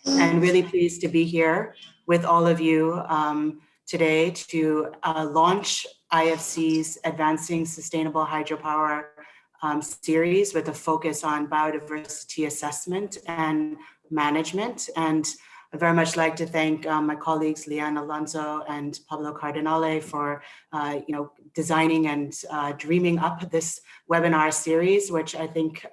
and really pleased to be here with all of you today to launch IFC's Advancing Sustainable Hydropower series with a focus on biodiversity assessment and management. And I'd very much like to thank my colleagues Leanne Alonso and Pablo Cardinale for designing and dreaming up this webinar series, which I think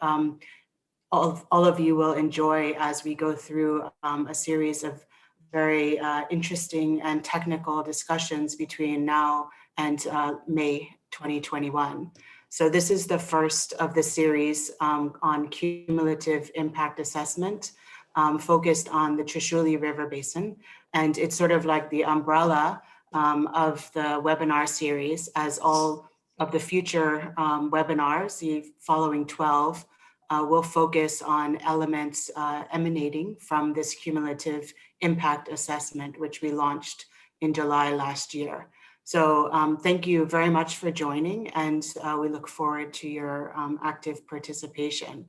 all of you will enjoy as we go through a series of very interesting and technical discussions between now and May 2021. So this is the first of the series on cumulative impact assessment focused on the Trishuli River Basin. And it's sort of like the umbrella of the webinar series, as all of the future webinars, the following 12, will focus on elements emanating from this cumulative impact assessment, which we launched in July last year. So thank you very much for joining, and we look forward to your active participation.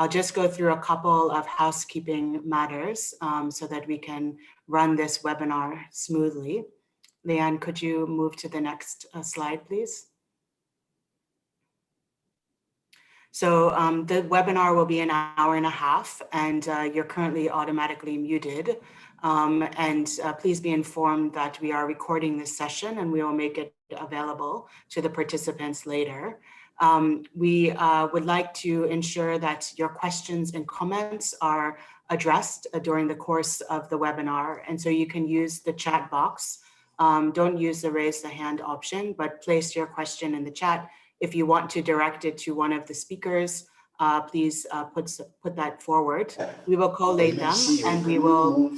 I'll just go through a couple of housekeeping matters so that we can run this webinar smoothly. Leanne, could you move to the next slide, please? So the webinar will be an hour and a half, and you're currently automatically muted. Please be informed that we are recording this session and we will make it available to the participants later. We would like to ensure that your questions and comments are addressed during the course of the webinar. And so you can use the chat box. Don't use the raise the hand option, but place your question in the chat. If you want to direct it to one of the speakers, please put that forward. We will collate them and we will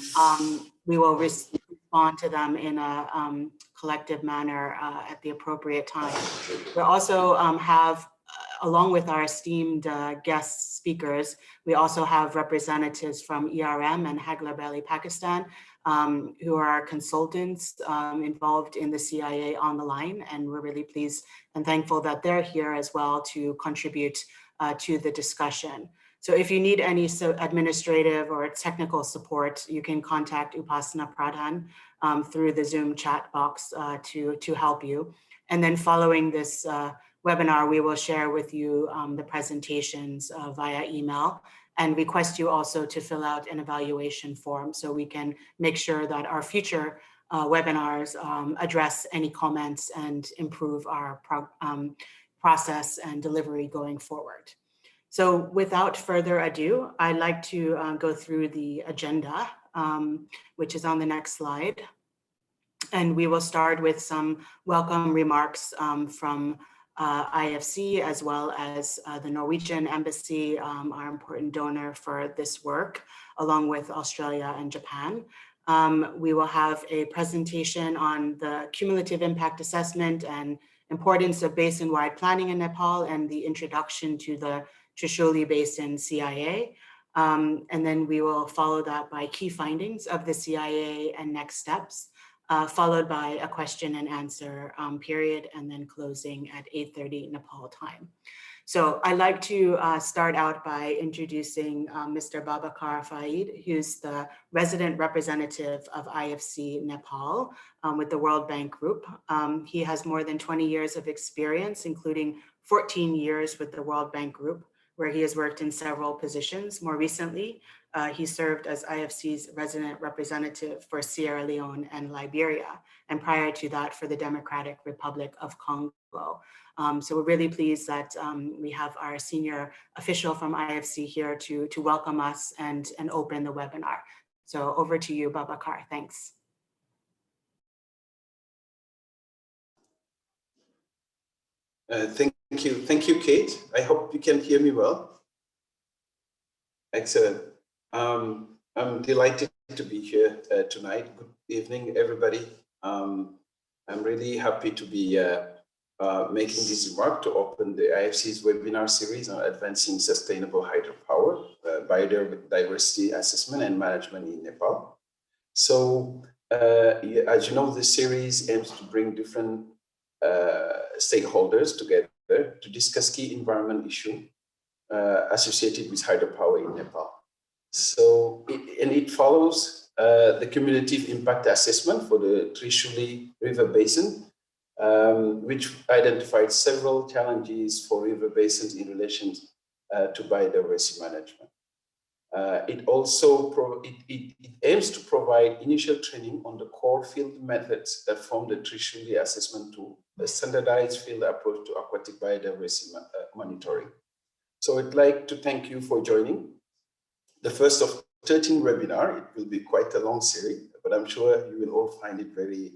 respond to them in a collective manner at the appropriate time. We also have, along with our esteemed guest speakers, we also have representatives from ERM and Hagla Valley, Pakistan, who are consultants involved in the CIA on the line. And we're really pleased and thankful that they're here as well to contribute to the discussion. So if you need any administrative or technical support, you can contact Upasana Pradhan through the Zoom chat box to help you. And then following this webinar, we will share with you the presentations via email, and request you also to fill out an evaluation form so we can make sure that our future webinars address any comments and improve our process and delivery going forward. So without further ado, I'd like to go through the agenda, which is on the next slide. And we will start with some welcome remarks from IFC, as well as the Norwegian Embassy, our important donor for this work, along with Australia and Japan. We will have a presentation on the cumulative impact assessment and importance of basin-wide planning in Nepal and the introduction to the Trishuli Basin CIA. And then we will follow that by key findings of the CIA and next steps, followed by a question and answer period, and then closing at 8:30 Nepal time. So I'd like to start out by introducing Mr. Babakar Faid, who's the resident representative of IFC Nepal with the World Bank Group. He has more than 20 years of experience, including 14 years with the World Bank Group, where he has worked in several positions. More recently, he served as IFC's resident representative for Sierra Leone and Liberia, and prior to that for the Democratic Republic of Congo. So we're really pleased that we have our senior official from IFC here to welcome us and open the webinar. So over to you, Babakar. Thanks. Thank you, Kate. I hope you can hear me well. Excellent. I'm delighted to be here tonight. Good evening, everybody. I'm really happy to be making this remark to open the IFC's webinar series on advancing sustainable hydropower, biodiversity assessment and management in Nepal. So, as you know, this series aims to bring different stakeholders together to discuss key environment issues associated with hydropower in Nepal. So, it follows the cumulative impact assessment for the Trishuli River Basin, which identified several challenges for river basins in relation to biodiversity management. It also it aims to provide initial training on the core field methods that form the Trishuli assessment tool, a standardized field approach to aquatic biodiversity monitoring. So I'd like to thank you for joining the first of 13 webinar. It will be quite a long series, but I'm sure you will all find it very,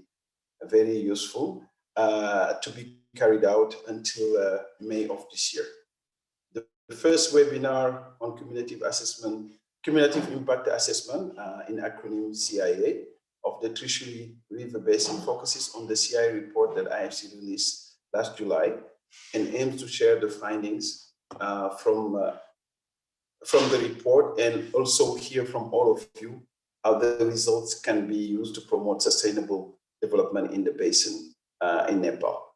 very useful to be carried out until May of this year. The first webinar on cumulative impact assessment, in acronym CIA, of the Trishuli River Basin focuses on the CI report that IFC released last July and aims to share the findings from the report and also hear from all of you how the results can be used to promote sustainable development in the basin in Nepal.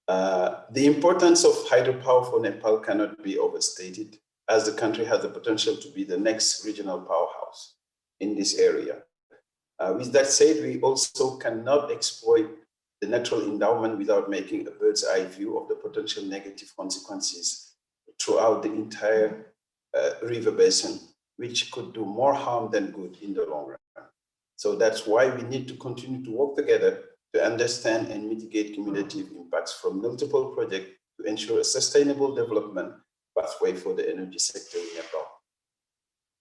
The importance of hydropower for Nepal cannot be overstated, as the country has the potential to be the next regional powerhouse in this area. With that said, we also cannot exploit the natural endowment without making a bird's eye view of the potential negative consequences throughout the entire river basin, which could do more harm than good in the long run. So that's why we need to continue to work together to understand and mitigate cumulative impacts from multiple projects to ensure a sustainable development pathway for the energy sector in Nepal.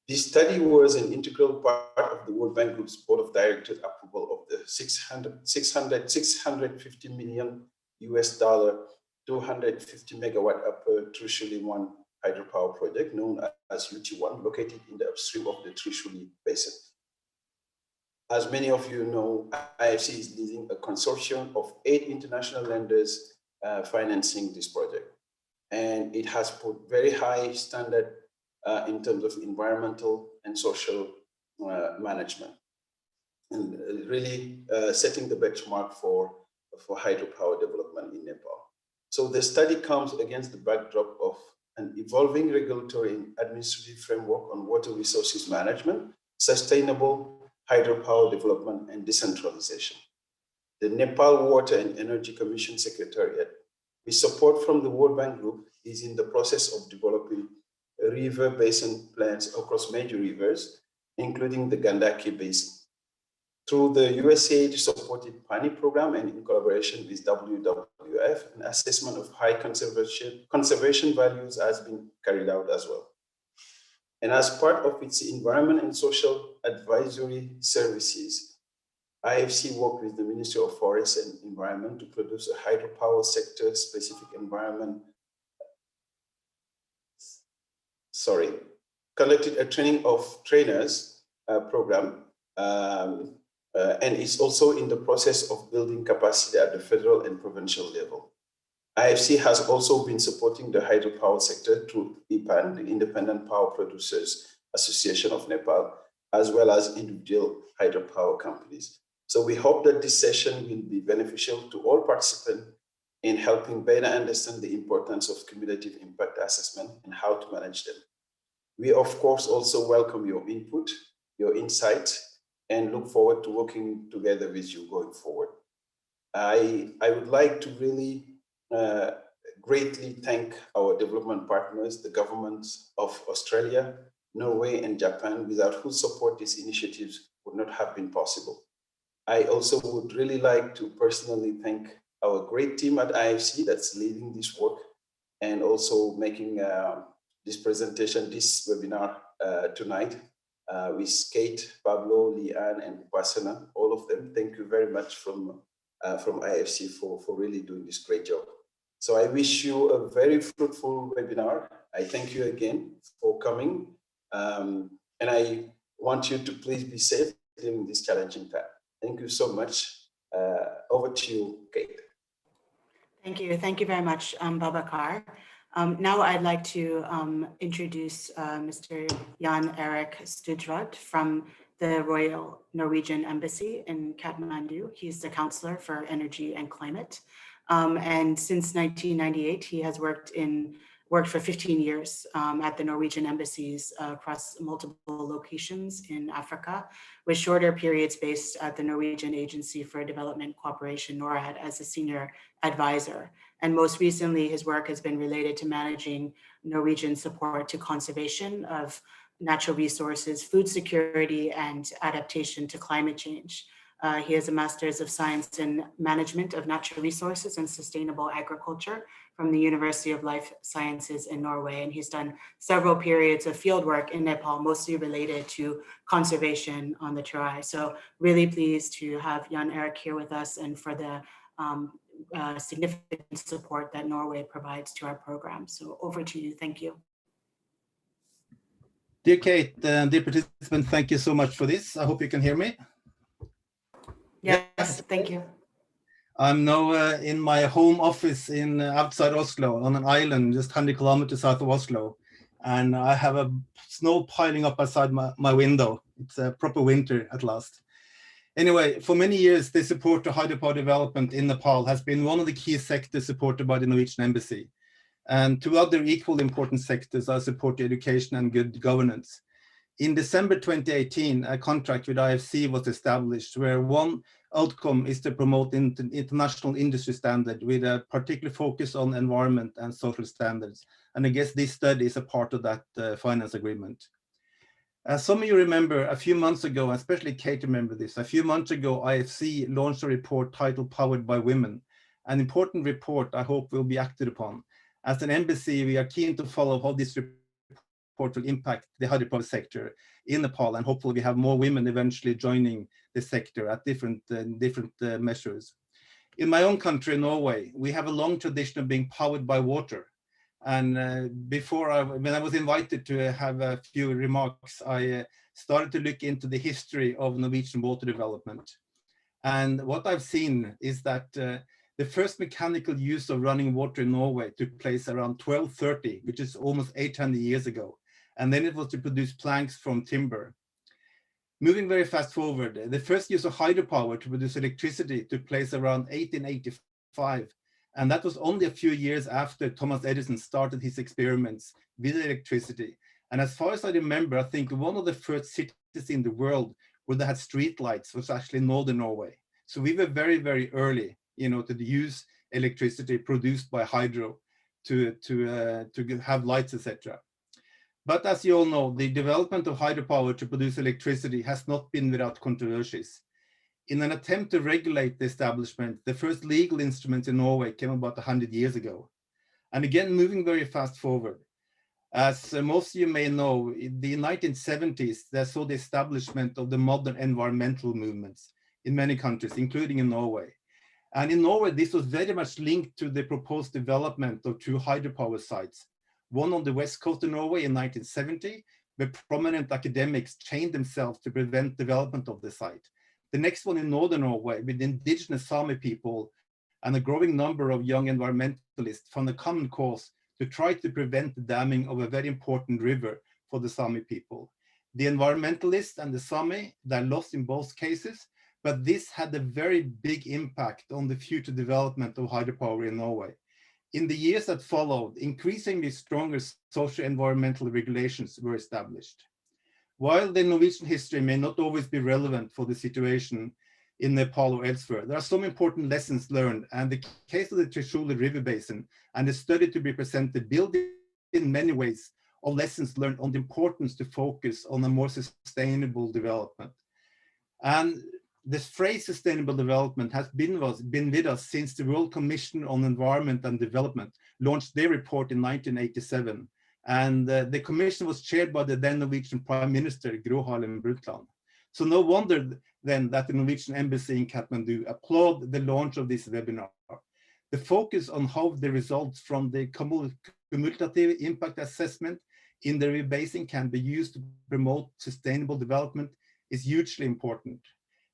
This study was an integral part of the World Bank Group's Board of Directors approval of the $650 million US, 250 megawatt upper Trishuli 1 hydropower project known as UT1, located in the upstream of the Trishuli Basin. As many of you know, IFC is leading a consortium of 8 international lenders financing this project. And it has put very high standard in terms of environmental and social management, and really setting the benchmark for hydropower development in Nepal. So the study comes against the backdrop of an evolving regulatory and administrative framework on water resources management, sustainable hydropower development, and decentralization. The Nepal Water and Energy Commission Secretariat, with support from the World Bank Group, is in the process of developing river basin plans across major rivers, including the Gandaki Basin. Through the USAID-supported PANI program and in collaboration with WWF, an assessment of high conservation values has been carried out as well. And as part of its environment and social advisory services, IFC worked with the Ministry of Forests and Environment to produce a hydropower sector specific conducted a training of trainers program, and is also in the process of building capacity at the federal and provincial level. IFC has also been supporting the hydropower sector through IPAN, the Independent Power Producers Association of Nepal, as well as individual hydropower companies. So we hope that this session will be beneficial to all participants in helping better understand the importance of cumulative impact assessment and how to manage them. We, of course, also welcome your input, your insights, and look forward to working together with you going forward. I would like to really greatly thank our development partners, the governments of Australia, Norway, and Japan, without whose support these initiatives would not have been possible. I also would really like to personally thank our great team at IFC that's leading this work and also making this presentation, this webinar tonight with Kate, Pablo, Leanne, and Upasana, all of them. Thank you very much from IFC for really doing this great job. So I wish you a very fruitful webinar. I thank you again for coming. And I want you to please be safe during this challenging time. Thank you so much. Over to you, Kate. Thank you. Thank you very much, Babacar. Now I'd like to introduce Mr. Jan Erik Studrad from the Royal Norwegian Embassy in Kathmandu. He's the Counselor for Energy and Climate. And since 1998, he has worked in worked for 15 years at the Norwegian embassies across multiple locations in Africa, with shorter periods based at the Norwegian Agency for Development Cooperation, NORAD, as a senior advisor. And most recently, his work has been related to managing Norwegian support to conservation of natural resources, food security, and adaptation to climate change. He has a Master's of Science in Management of Natural Resources and Sustainable Agriculture from the University of Life Sciences in Norway. And he's done several periods of fieldwork in Nepal, mostly related to conservation on the Terai. So really pleased to have Jan Erik here with us and for the significant support that Norway provides to our program. So over to you, thank you. Dear Kate, dear participants, thank you so much for this. I hope you can hear me. Yes, thank you. I'm now in my home office in outside Oslo on an island just 100 kilometers south of Oslo. And I have a snow piling up outside my window. It's a proper winter at last. Anyway, for many years, the support to hydropower development in Nepal has been one of the key sectors supported by the Norwegian Embassy. And two other equally important sectors are support to education and good governance. In December 2018, a contract with IFC was established where one outcome is to promote international industry standard with a particular focus on environment and social standards. And I guess this study is a part of that finance agreement. As some of you remember, a few months ago, especially Kate remember this, a few months ago, IFC launched a report titled Powered by Women, an important report I hope will be acted upon. As an embassy, we are keen to follow how this report will impact the hydropower sector in Nepal, and hopefully we have more women eventually joining the sector at different measures. In my own country, Norway, we have a long tradition of being powered by water. And when I was invited to have a few remarks, I started to look into the history of Norwegian water development. And what I've seen is that the first mechanical use of running water in Norway took place around 1230, which is almost 800 years ago. And then it was to produce planks from timber. Moving very fast forward, the first use of hydropower to produce electricity took place around 1885. And that was only a few years after Thomas Edison started his experiments with electricity. And as far as I remember, I think one of the first cities in the world where they had street lights was actually northern Norway. So we were very, very early, to use electricity produced by hydro to have lights, etc. But as you all know, the development of hydropower to produce electricity has not been without controversies. In an attempt to regulate the establishment, the first legal instruments in Norway came about 100 years ago. And again, moving very fast forward. As most of you may know, in the 1970s, they saw the establishment of the modern environmental movements in many countries, including in Norway. And in Norway, this was very much linked to the proposed development of two hydropower sites. One on the west coast of Norway in 1970, where prominent academics chained themselves to prevent development of the site. The next one in northern Norway with indigenous Sami people and a growing number of young environmentalists found a common cause to try to prevent the damming of a very important river for the Sami people. The environmentalists and the Sami, they lost in both cases, but this had a very big impact on the future development of hydropower in Norway. In the years that followed, increasingly stronger social environmental regulations were established. While the Norwegian history may not always be relevant for the situation in Nepal or elsewhere, there are some important lessons learned, and the case of the Trishuli River Basin and the study to be presented build in many ways on lessons learned on the importance to focus on a more sustainable development. And this phrase sustainable development has been with us since the World Commission on Environment and Development launched their report in 1987. And the commission was chaired by the then Norwegian Prime Minister, Gro Harlem Brundtland. So no wonder then that the Norwegian Embassy in Kathmandu applauded the launch of this webinar. The focus on how the results from the cumulative impact assessment in the river basin can be used to promote sustainable development is hugely important.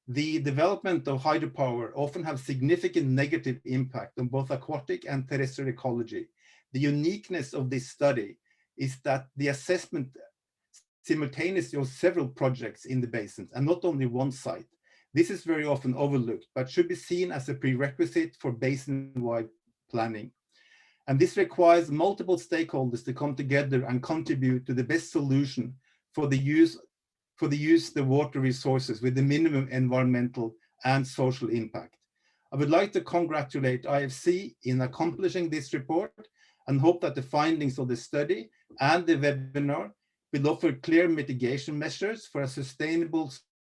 The development of hydropower often have significant negative impact on both aquatic and terrestrial ecology. The uniqueness of this study is that the assessment simultaneously of several projects in the basins and not only one site. This is very often overlooked, but should be seen as a prerequisite for basin-wide planning. And this requires multiple stakeholders to come together and contribute to the best solution for the use of the water resources with the minimum environmental and social impact. I would like to congratulate IFC in accomplishing this report and hope that the findings of the study and the webinar will offer clear mitigation measures for a sustainable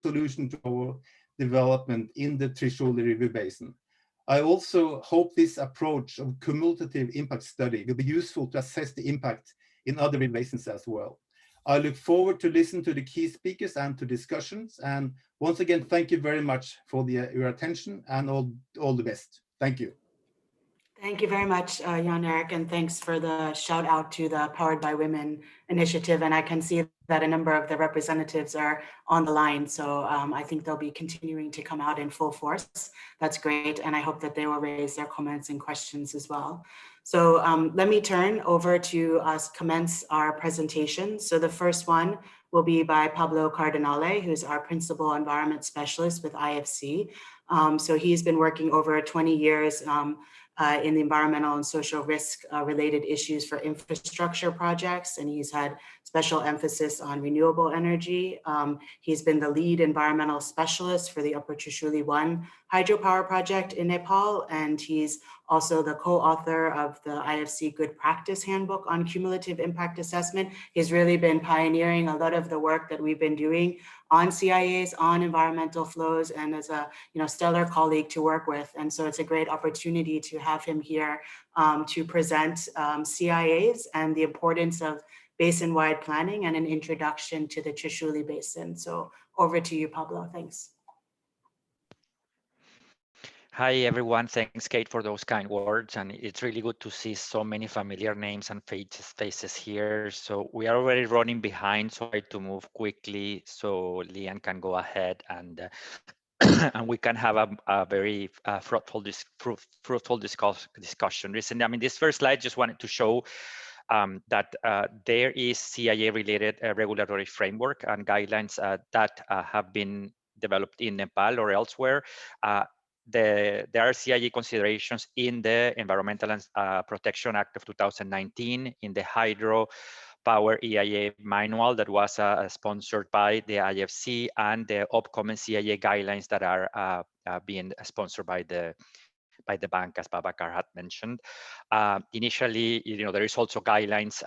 solution to our development in the Trishuli River Basin. I also hope this approach of cumulative impact study will be useful to assess the impact in other river basins as well. I look forward to listen to the key speakers and to discussions. And once again, thank you very much for your attention and all the best. Thank you. Thank you very much, Jan Erik, and thanks for the shout out to the Powered by Women initiative. And I can see that a number of the representatives are on the line. So I think they'll be continuing to come out in full force. That's great. And I hope that they will raise their comments and questions as well. So let me turn over to us commence our presentation. So the first one will be by Pablo Cardinale, who's our Principal Environment Specialist with IFC. So he's been working over 20 years in the environmental and social risk related issues for infrastructure projects. And he's had special emphasis on renewable energy. He's been the lead environmental specialist for the Upper Trishuli 1 hydropower project in Nepal. And he's also the co-author of the IFC Good Practice Handbook on Cumulative Impact Assessment. He's really been pioneering a lot of the work that we've been doing on CIAs, on environmental flows, and as a stellar colleague to work with. And so it's a great opportunity to have him here to present CIAs and the importance of basin-wide planning and an introduction to the Trishuli Basin. So over to you, Pablo. Thanks. Hi, everyone. Thanks, Kate, for those kind words. And it's really good to see so many familiar names and faces here. So we are already running behind, so I try to move quickly so Lian can go ahead and and we can have a very fruitful discussion. Recently, I mean, this first slide just wanted to show that there is CIA-related regulatory framework and guidelines that have been developed in Nepal or elsewhere. There are CIA considerations in the Environmental and Protection Act of 2019, in the Hydropower EIA manual that was sponsored by the IFC, and the upcoming CIA guidelines that are being sponsored by the bank, as Babakar had mentioned. Initially, there is also guidelines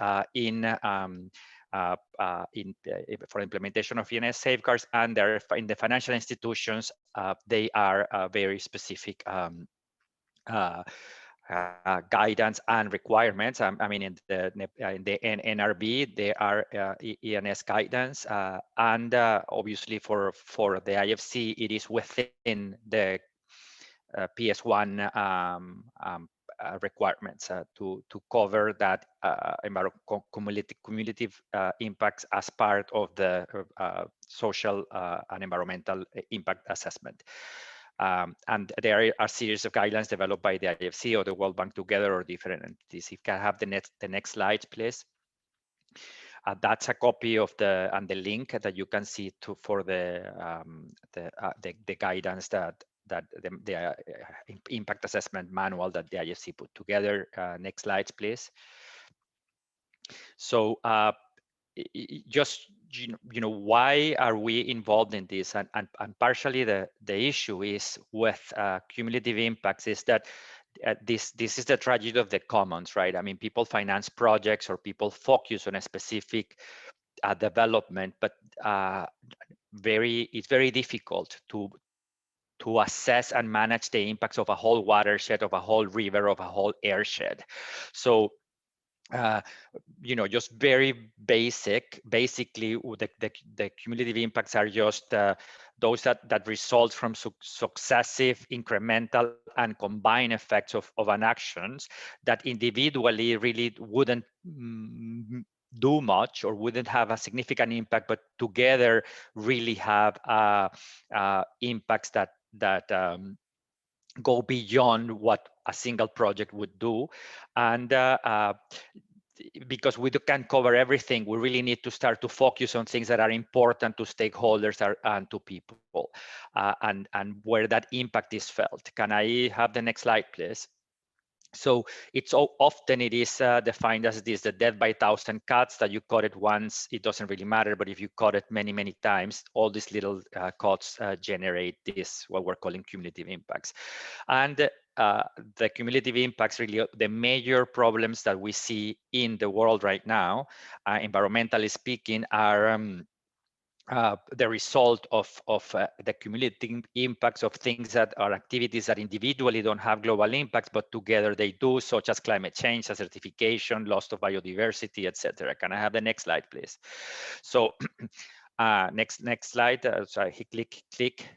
for implementation of ENS safeguards, and there in the financial institutions, they are very specific guidance and requirements. I mean, in the NRB, there are ENS guidance, and obviously for the IFC, it is within the PS1 requirements to cover that cumulative impacts as part of the social and environmental impact assessment. And there are a series of guidelines developed by the IFC or the World Bank together, or different entities. If you can have the next slide, please. That's a copy of the link that you can see for the guidance that the impact assessment manual that the IFC put together. Next slides, please. So just why are we involved in this? And partially the issue is with cumulative impacts is that this is the tragedy of the commons, right? I mean, people finance projects or people focus on a specific development, but it's very difficult to assess and manage the impacts of a whole watershed, of a whole river, of a whole airshed. So just very basically the cumulative impacts are just those that result from successive, incremental, and combined effects of an actions that individually really wouldn't do much or wouldn't have a significant impact, but together really have impacts that go beyond what a single project would do. And because we can't cover everything, we really need to start to focus on things that are important to stakeholders and to people, and where that impact is felt. Can I have the next slide, please? So it's often it is defined as this, the death by 1,000 cuts, that you cut it once, it doesn't really matter, but if you cut it many, many times, all these little cuts generate this, what we're calling cumulative impacts. And the cumulative impacts, really, the major problems that we see in the world right now, environmentally speaking, are the result of the cumulative impacts of things that are activities that individually don't have global impacts, but together they do, such as climate change, acidification, loss of biodiversity, etc. Can I have the next slide, please? So next slide. Sorry, click.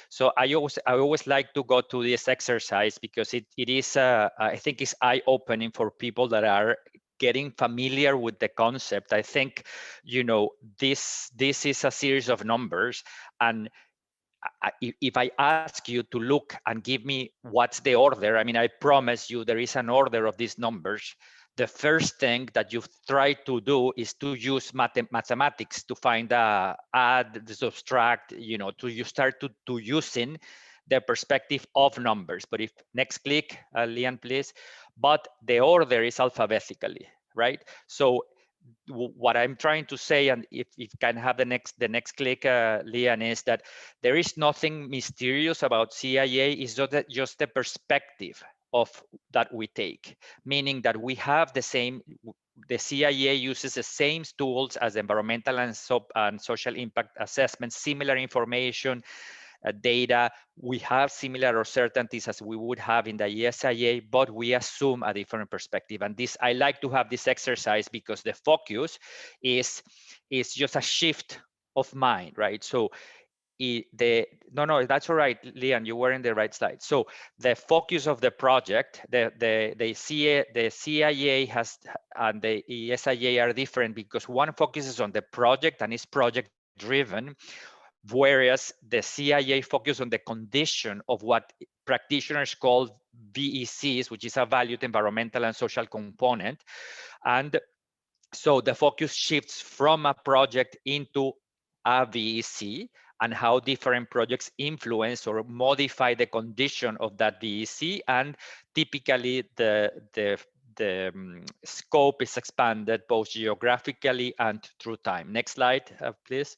So I always like to go to this exercise because it is I think it's eye-opening for people that are getting familiar with the concept. I think, you know, this is a series of numbers, and if I ask you to look and give me what's the order, I mean, I promise you there is an order of these numbers. The first thing that you try to do is to use mathematics to find add, subtract, you know, you start to using the perspective of numbers. But if next click, Lian, please. But the order is alphabetically, right? So what I'm trying to say, and if you can have the next click, Lian, is that there is nothing mysterious about CIA. It's just the perspective of that we take, meaning that we have the same. The CIA uses the same tools as environmental and social impact assessment, similar information, data. We have similar uncertainties as we would have in the ESIA, but we assume a different perspective. And this, I like to have this exercise because the focus is just a shift of mind, right? So no, that's all right, Lian, you were in the right slide. So the focus of the project, the CIA has and the ESIA are different because one focuses on the project and is project driven, whereas the CIA focus on the condition of what practitioners call VECs, which is a valued environmental and social component. And so the focus shifts from a project into a VEC, and how different projects influence or modify the condition of that VEC. And typically the scope is expanded both geographically and through time. Next slide, please.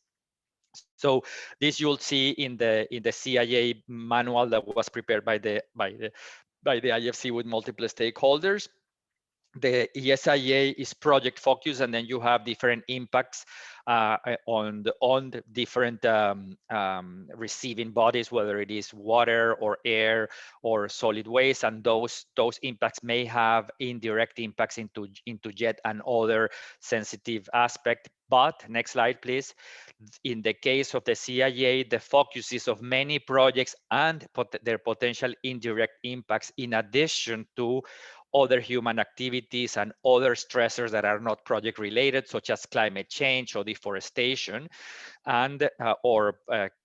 So this you'll see in the CIA manual that was prepared by the IFC with multiple stakeholders. The ESIA is project focused, and then you have different impacts on the different receiving bodies, whether it is water or air or solid waste, and those impacts may have indirect impacts into yet another sensitive aspect. But next slide, please. In the case of the CIA, the focus is of many projects and their potential indirect impacts, in addition to other human activities and other stressors that are not project related, such as climate change or deforestation, and or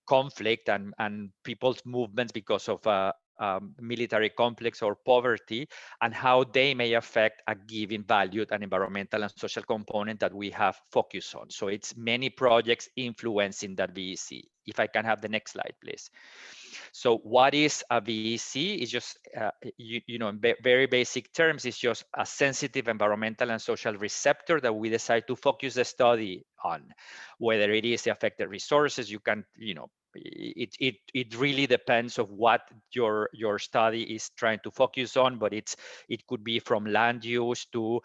conflict and people's movements because of military conflicts or poverty, and how they may affect a given valued and environmental and social component that we have focused on. So it's many projects influencing that VEC. If I can have the next slide, please. So what is a VEC? It's just, you know, in very basic terms, it's just a sensitive environmental and social receptor that we decide to focus the study on. Whether it is the affected resources, you can, you know, it really depends of what your study is trying to focus on, but it could be from land use to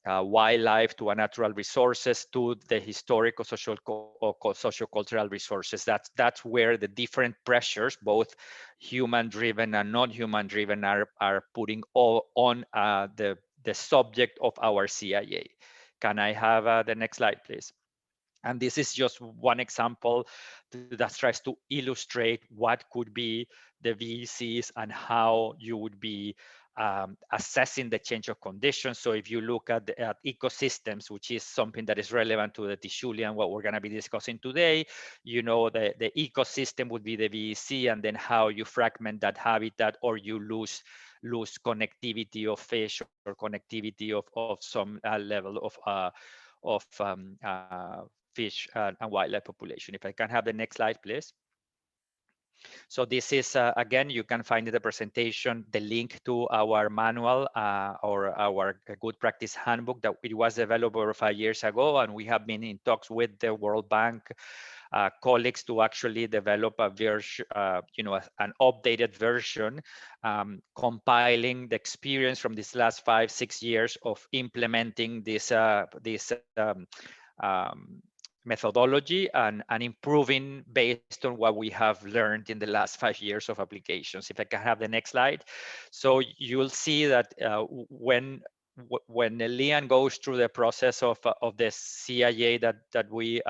wildlife to natural resources to the historical socio-cultural resources. That's where the different pressures, both human driven and non-human driven, are putting all on the subject of our CIA. Can I have the next slide, please? And this is just one example that tries to illustrate what could be the VECs and how you would be assessing the change of conditions. So if you look at ecosystems, which is something that is relevant to the Trishuli and what we're going to be discussing today, you know, the ecosystem would be the VEC, and then how you fragment that habitat, or you lose connectivity of fish or connectivity of some level of fish and wildlife population. If I can have the next slide, please. So this is, again, you can find in the presentation the link to our manual or our good practice handbook that it was developed over 5 years ago, and we have been in talks with the World Bank colleagues to actually develop a version, an updated version, compiling the experience from these last 5-6 years of implementing this methodology and improving based on what we have learned in the last 5 years of applications. If I can have the next slide. So you'll see that when Leanne goes through the process of the CIA that we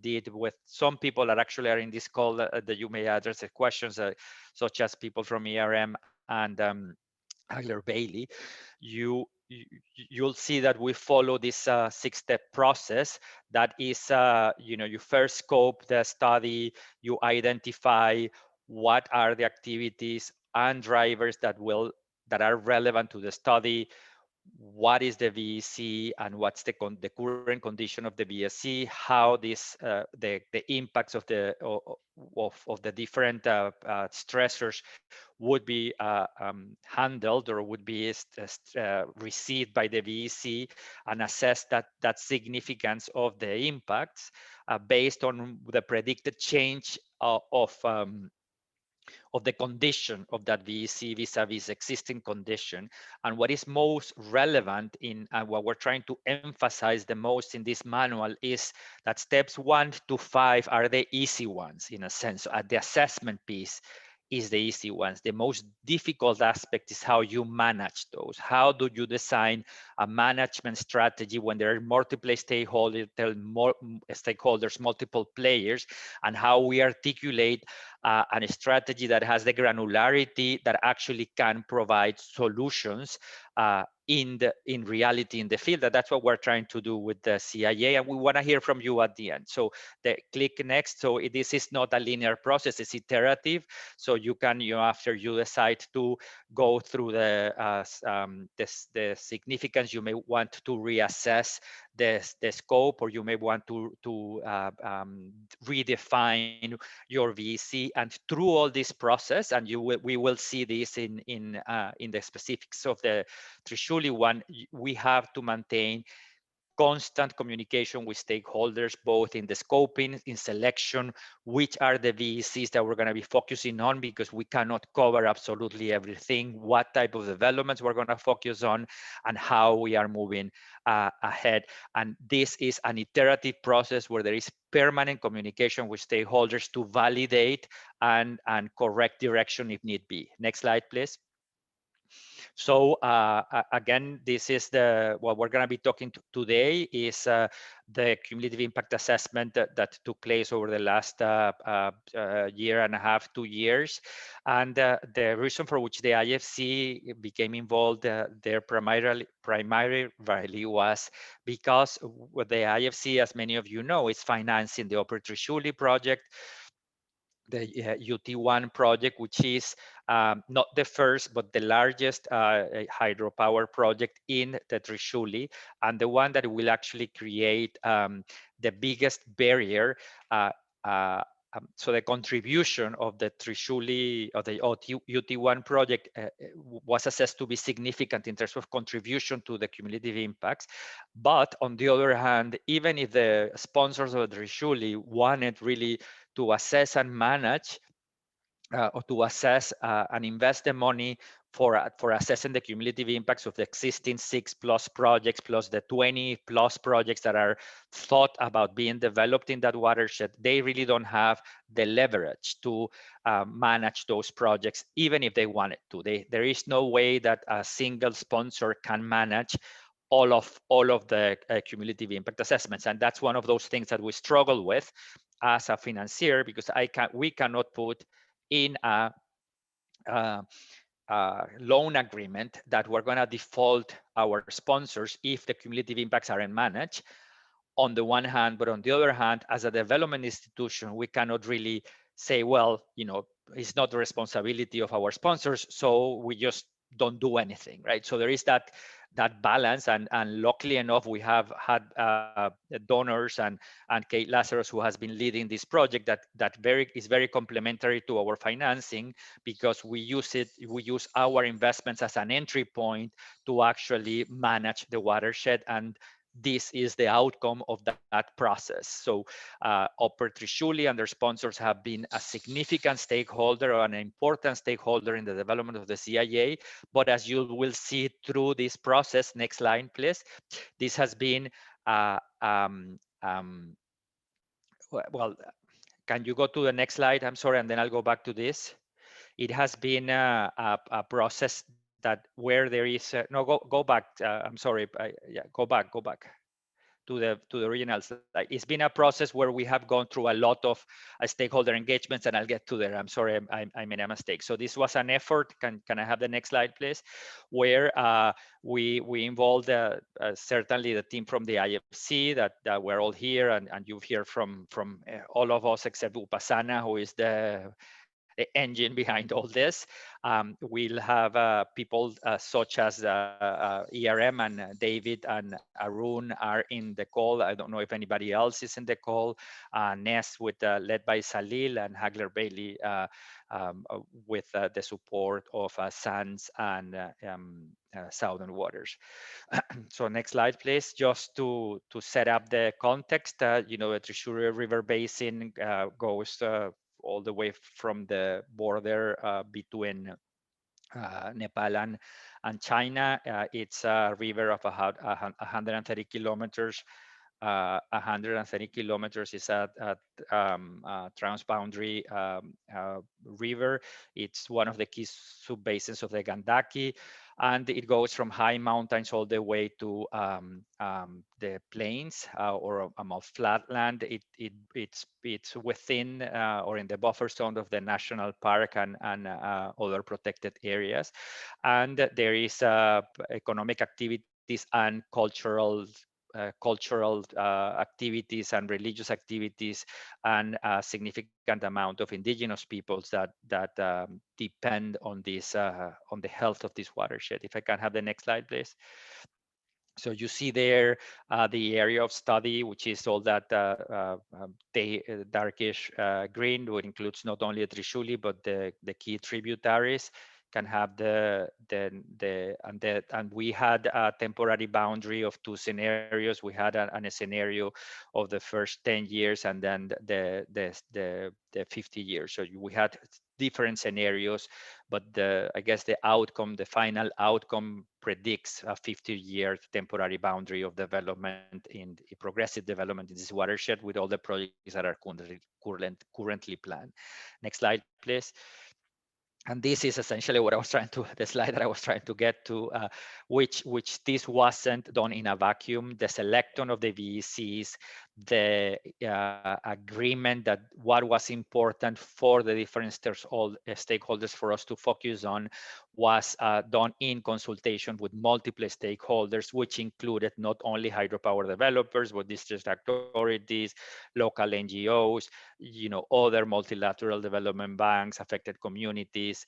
did with some people that actually are in this call that you may address the questions, such as people from ERM and Hagler Bailey, you'll see that we follow this 6-step process. That is, you first scope the study, you identify what are the activities and drivers that are relevant to the study, what is the VEC and what's the current condition of the VSC, how this the impacts of the different stressors would be handled or would be received by the VEC, and assess that significance of the impacts based on the predicted change of the condition of that VEC vis-a-vis existing condition. And what is most relevant in what we're trying to emphasize the most in this manual is that steps 1 to 5 are the easy ones, in a sense. So at the assessment piece is the easy ones. The most difficult aspect is how you manage those. How do you design a management strategy when there are multiple stakeholders, multiple players, and how we articulate a strategy that has the granularity that actually can provide solutions in reality in the field. That's what we're trying to do with the CIA, and we want to hear from you at the end. So click next. So this is not a linear process; it's iterative. So you can, after you decide to go through the significance, you may want to reassess the scope, or you may want to redefine your VEC. And through all this process, and we will see this in the specifics of the Trishuli one, we have to maintain constant communication with stakeholders, both in the scoping, in selection, which are the VECs that we're going to be focusing on, because we cannot cover absolutely everything, what type of developments we're going to focus on, and how we are moving ahead. And this is an iterative process where there is permanent communication with stakeholders to validate and correct direction if need be. Next slide, please. So again, this is what we're going to be talking today is the cumulative impact assessment that took place over the last year and a half, 2 years. And the reason for which the IFC became involved there primarily was because the IFC, as many of you know, is financing the Upper Trishuli project, the UT1 project, which is not the first, but the largest hydropower project in the Trishuli, and the one that will actually create the biggest barrier. So the contribution of the Trishuli, of the UT1 project was assessed to be significant in terms of contribution to the cumulative impacts. But on the other hand, even if the sponsors of the Trishuli wanted really to assess and manage or to assess and invest the money for assessing the cumulative impacts of the existing 6+ projects, plus the 20+ projects that are thought about being developed in that watershed, they really don't have the leverage to manage those projects, even if they wanted to. There is no way that a single sponsor can manage all of the cumulative impact assessments. And that's one of those things that we struggle with as a financier, because we cannot put in a loan agreement that we're going to default our sponsors if the cumulative impacts aren't managed, on the one hand. But on the other hand, as a development institution, we cannot really say, well, it's not the responsibility of our sponsors, so we just don't do anything, right? So there is that balance, and luckily enough, we have had donors and Kate Lazarus, who has been leading this project, that is very complementary to our financing, because we use our investments as an entry point to actually manage the watershed, and this is the outcome of that process. So Upper Trishuli and their sponsors have been a significant stakeholder or an important stakeholder in the development of the CIA. But as you will see through this process, next line, please, this has been, well, can you go to the next slide? I'm sorry, and then I'll go back to this. It has been a process that where there is, no, go back, I'm sorry, yeah, go back to the original slide. It's been a process where we have gone through a lot of stakeholder engagements, and I'll get to there. I'm sorry, I made a mistake. So this was an effort. Can I have the next slide, please? Where we involved certainly the team from the IFC that we're all here, and you've heard from all of us except Upasana, who is the engine behind all this. We'll have people such as ERM and David and Arun are in the call. I don't know if anybody else is in the call. Ness led by Salil, and Hagler Bailey with the support of SANS and Southern Waters. So next slide, please. Just to set up the context, you know, the Trishuli River Basin goes all the way from the border between Nepal and China. It's a river of 130 kilometers. 130 kilometers is a transboundary river. It's one of the key subbasins of the Gandaki, and it goes from high mountains all the way to the plains or a more flat land. It's within or in the buffer zone of the national park and other protected areas, and there is economic activities and cultural activities and religious activities, and a significant amount of indigenous peoples that depend on this on the health of this watershed. If I can have the next slide, please. So you see there the area of study, which is all that darkish green, which includes not only the Trishuli but the key tributaries. Can have and we had a temporary boundary of 2 scenarios. We had a scenario of the first 10 years and then the 50 years. So we had different scenarios, but I guess the final outcome predicts a 50-year temporary boundary of development in progressive development in this watershed, with all the projects that are currently planned. Next slide, please. And this is essentially what I was the slide that I was trying to get to, which this wasn't done in a vacuum. The selection of the VECs, the agreement that what was important for the different stakeholders for us to focus on was done in consultation with multiple stakeholders, which included not only hydropower developers, but district authorities, local NGOs, you know, other multilateral development banks, affected communities,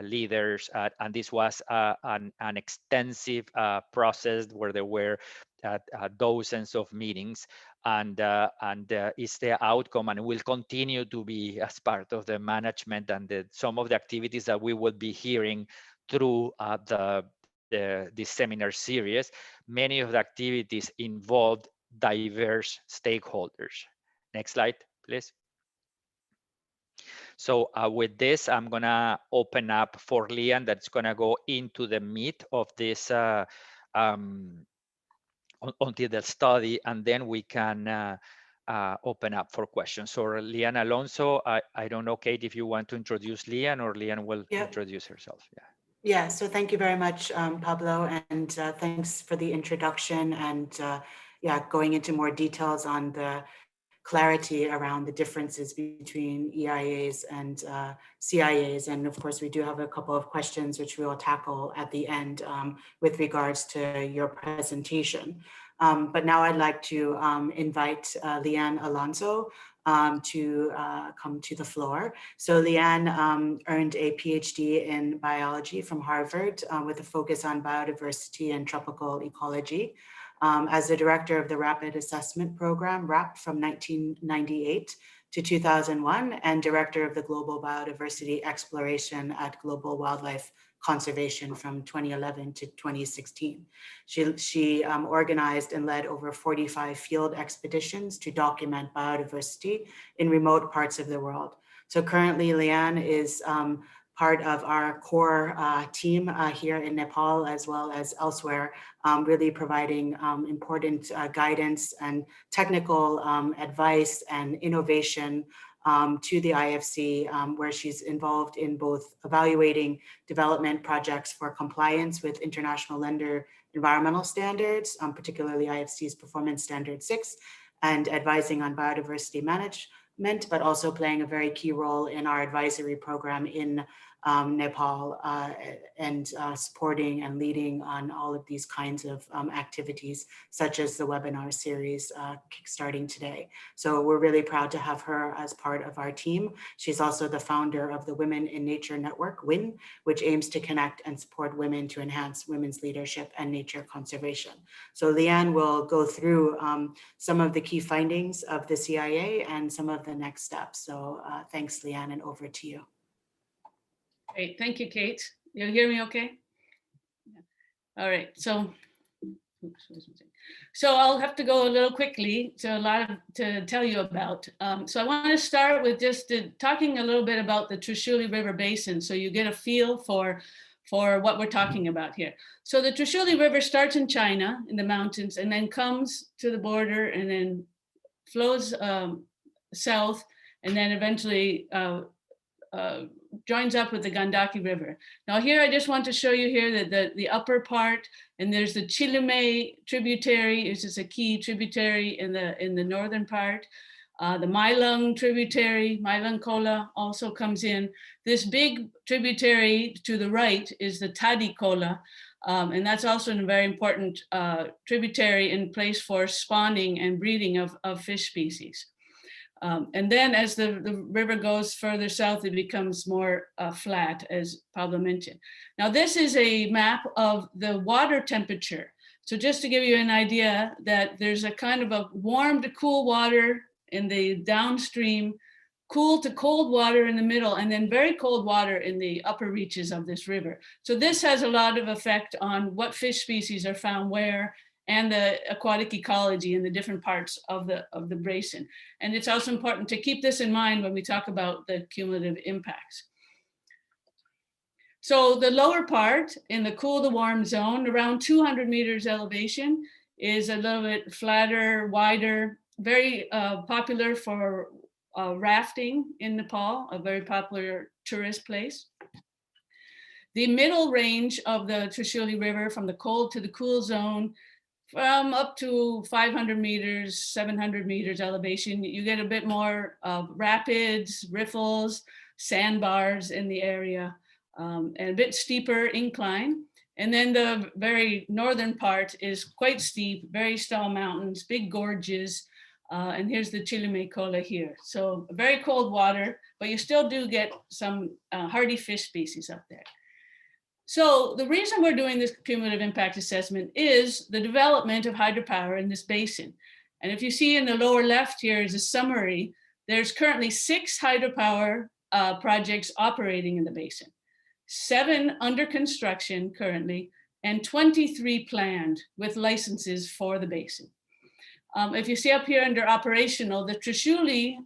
leaders, and this was an extensive process where there were dozens of meetings, and it's the outcome, and will continue to be as part of the management and some of the activities that we will be hearing through this seminar series. Many of the activities involved diverse stakeholders. Next slide, please. So with this, I'm gonna open up for Lian, that's gonna go into the meat of this onto the study, and then we can open up for questions. So Lian Alonso, I don't know, Kate, if you want to introduce Lian, or Lian will introduce herself. Yeah, so thank you very much, Pablo, and thanks for the introduction and going into more details on the clarity around the differences between EIAs and CIAs. And of course, we do have a couple of questions which we will tackle at the end with regards to your presentation. But now I'd like to invite Lian Alonso to come to the floor. So Leanne earned a PhD in biology from Harvard with a focus on biodiversity and tropical ecology. As the director of the Rapid Assessment Program, RAP, from 1998 to 2001, and director of the Global Biodiversity Exploration at Global Wildlife Conservation from 2011 to 2016. She organized and led over 45 field expeditions to document biodiversity in remote parts of the world. So currently, Leanne is part of our core team here in Nepal, as well as elsewhere, really providing important guidance and technical advice and innovation to the IFC, where she's involved in both evaluating development projects for compliance with international lender environmental standards, particularly IFC's Performance Standard 6, and advising on biodiversity management, but also playing a very key role in our advisory program in Nepal and supporting and leading on all of these kinds of activities, such as the webinar series kickstarting today. So we're really proud to have her as part of our team. She's also the founder of the Women in Nature Network, WIN, which aims to connect and support women to enhance women's leadership and nature conservation. So Leanne will go through some of the key findings of the CIA and some of the next steps. So thanks, Leanne, and over to you. Great, thank you, Kate. You hear me okay? All right, so I'll have to go a little quickly to tell you about. So I want to start with just talking a little bit about the Trishuli River Basin, so you get a feel for what we're talking about here. So the Trishuli River starts in China in the mountains and then comes to the border and then flows south and then eventually joins up with the Gandaki River. Now here, I just want to show you here that the upper part, and there's the Chilume tributary, which is a key tributary in the northern part. The Mailung tributary, Mailung Kola, also comes in. This big tributary to the right is the Tadi Kola, and that's also a very important tributary in place for spawning and breeding of fish species. And then as the river goes further south, it becomes more flat, as Pablo mentioned. Now, this is a map of the water temperature. So just to give you an idea that there's a kind of a warm to cool water in the downstream, cool to cold water in the middle, and then very cold water in the upper reaches of this river. So this has a lot of effect on what fish species are found where, and the aquatic ecology in the different parts of the basin. And it's also important to keep this in mind when we talk about the cumulative impacts. So the lower part in the cool to warm zone, around 200 meters elevation, is a little bit flatter, wider, very popular for rafting in Nepal, a very popular tourist place. The middle range of the Trishuli River, from the cold to the cool zone, from up to 500 meters, 700 meters elevation, you get a bit more rapids, riffles, sandbars in the area, and a bit steeper incline. And then the very northern part is quite steep, very tall mountains, big gorges. And here's the Chilume Kola here. So very cold water, but you still do get some hardy fish species up there. So the reason we're doing this cumulative impact assessment is the development of hydropower in this basin. And if you see in the lower left here is a summary, there's currently 6 hydropower projects operating in the basin, 7 under construction currently, and 23 planned with licenses for the basin. If you see up here under operational, the Trishuli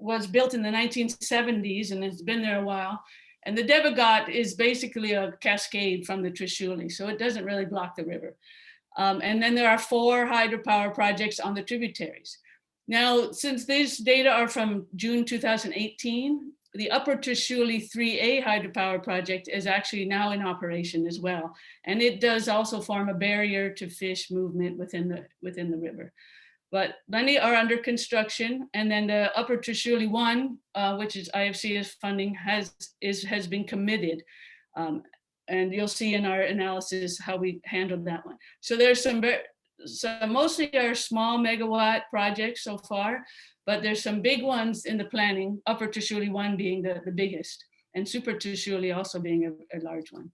was built in the 1970s and it's been there a while. And the Devagat is basically a cascade from the Trishuli, so it doesn't really block the river. And then there are 4 hydropower projects on the tributaries. Now, since these data are from June 2018, the Upper Trishuli 3A hydropower project is actually now in operation as well. And it does also form a barrier to fish movement within the river. But many are under construction, and then the Upper Trishuli 1, which is IFC's funding, has been committed. And you'll see in our analysis how we handled that one. So there's some so mostly are small megawatt projects so far, but there's some big ones in the planning, Upper Trishuli 1 being the biggest, and Super Trishuli also being a large one.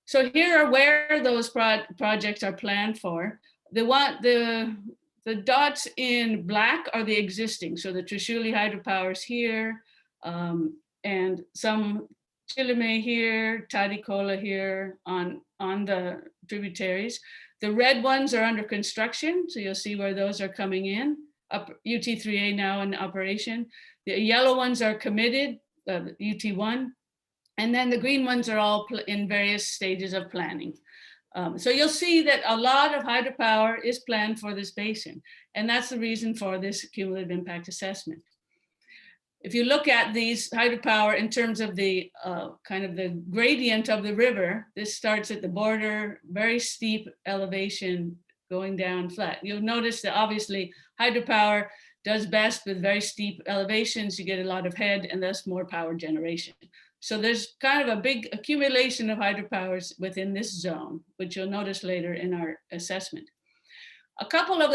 So here are where those projects are planned for. The dots in black are the existing. So the Trishuli hydropower is here, and some Chilime here, Tadikola here on the tributaries. The red ones are under construction, so you'll see where those are coming in. Up UT3A now in operation. The yellow ones are committed, UT1, and then the green ones are all in various stages of planning. So you'll see that a lot of hydropower is planned for this basin, and that's the reason for this cumulative impact assessment. If you look at these hydropower in terms of the kind of the gradient of the river, this starts at the border, very steep elevation going down flat. You'll notice that obviously hydropower does best with very steep elevations. You get a lot of head and thus more power generation. So there's kind of a big accumulation of hydropowers within this zone, which you'll notice later in our assessment. A couple of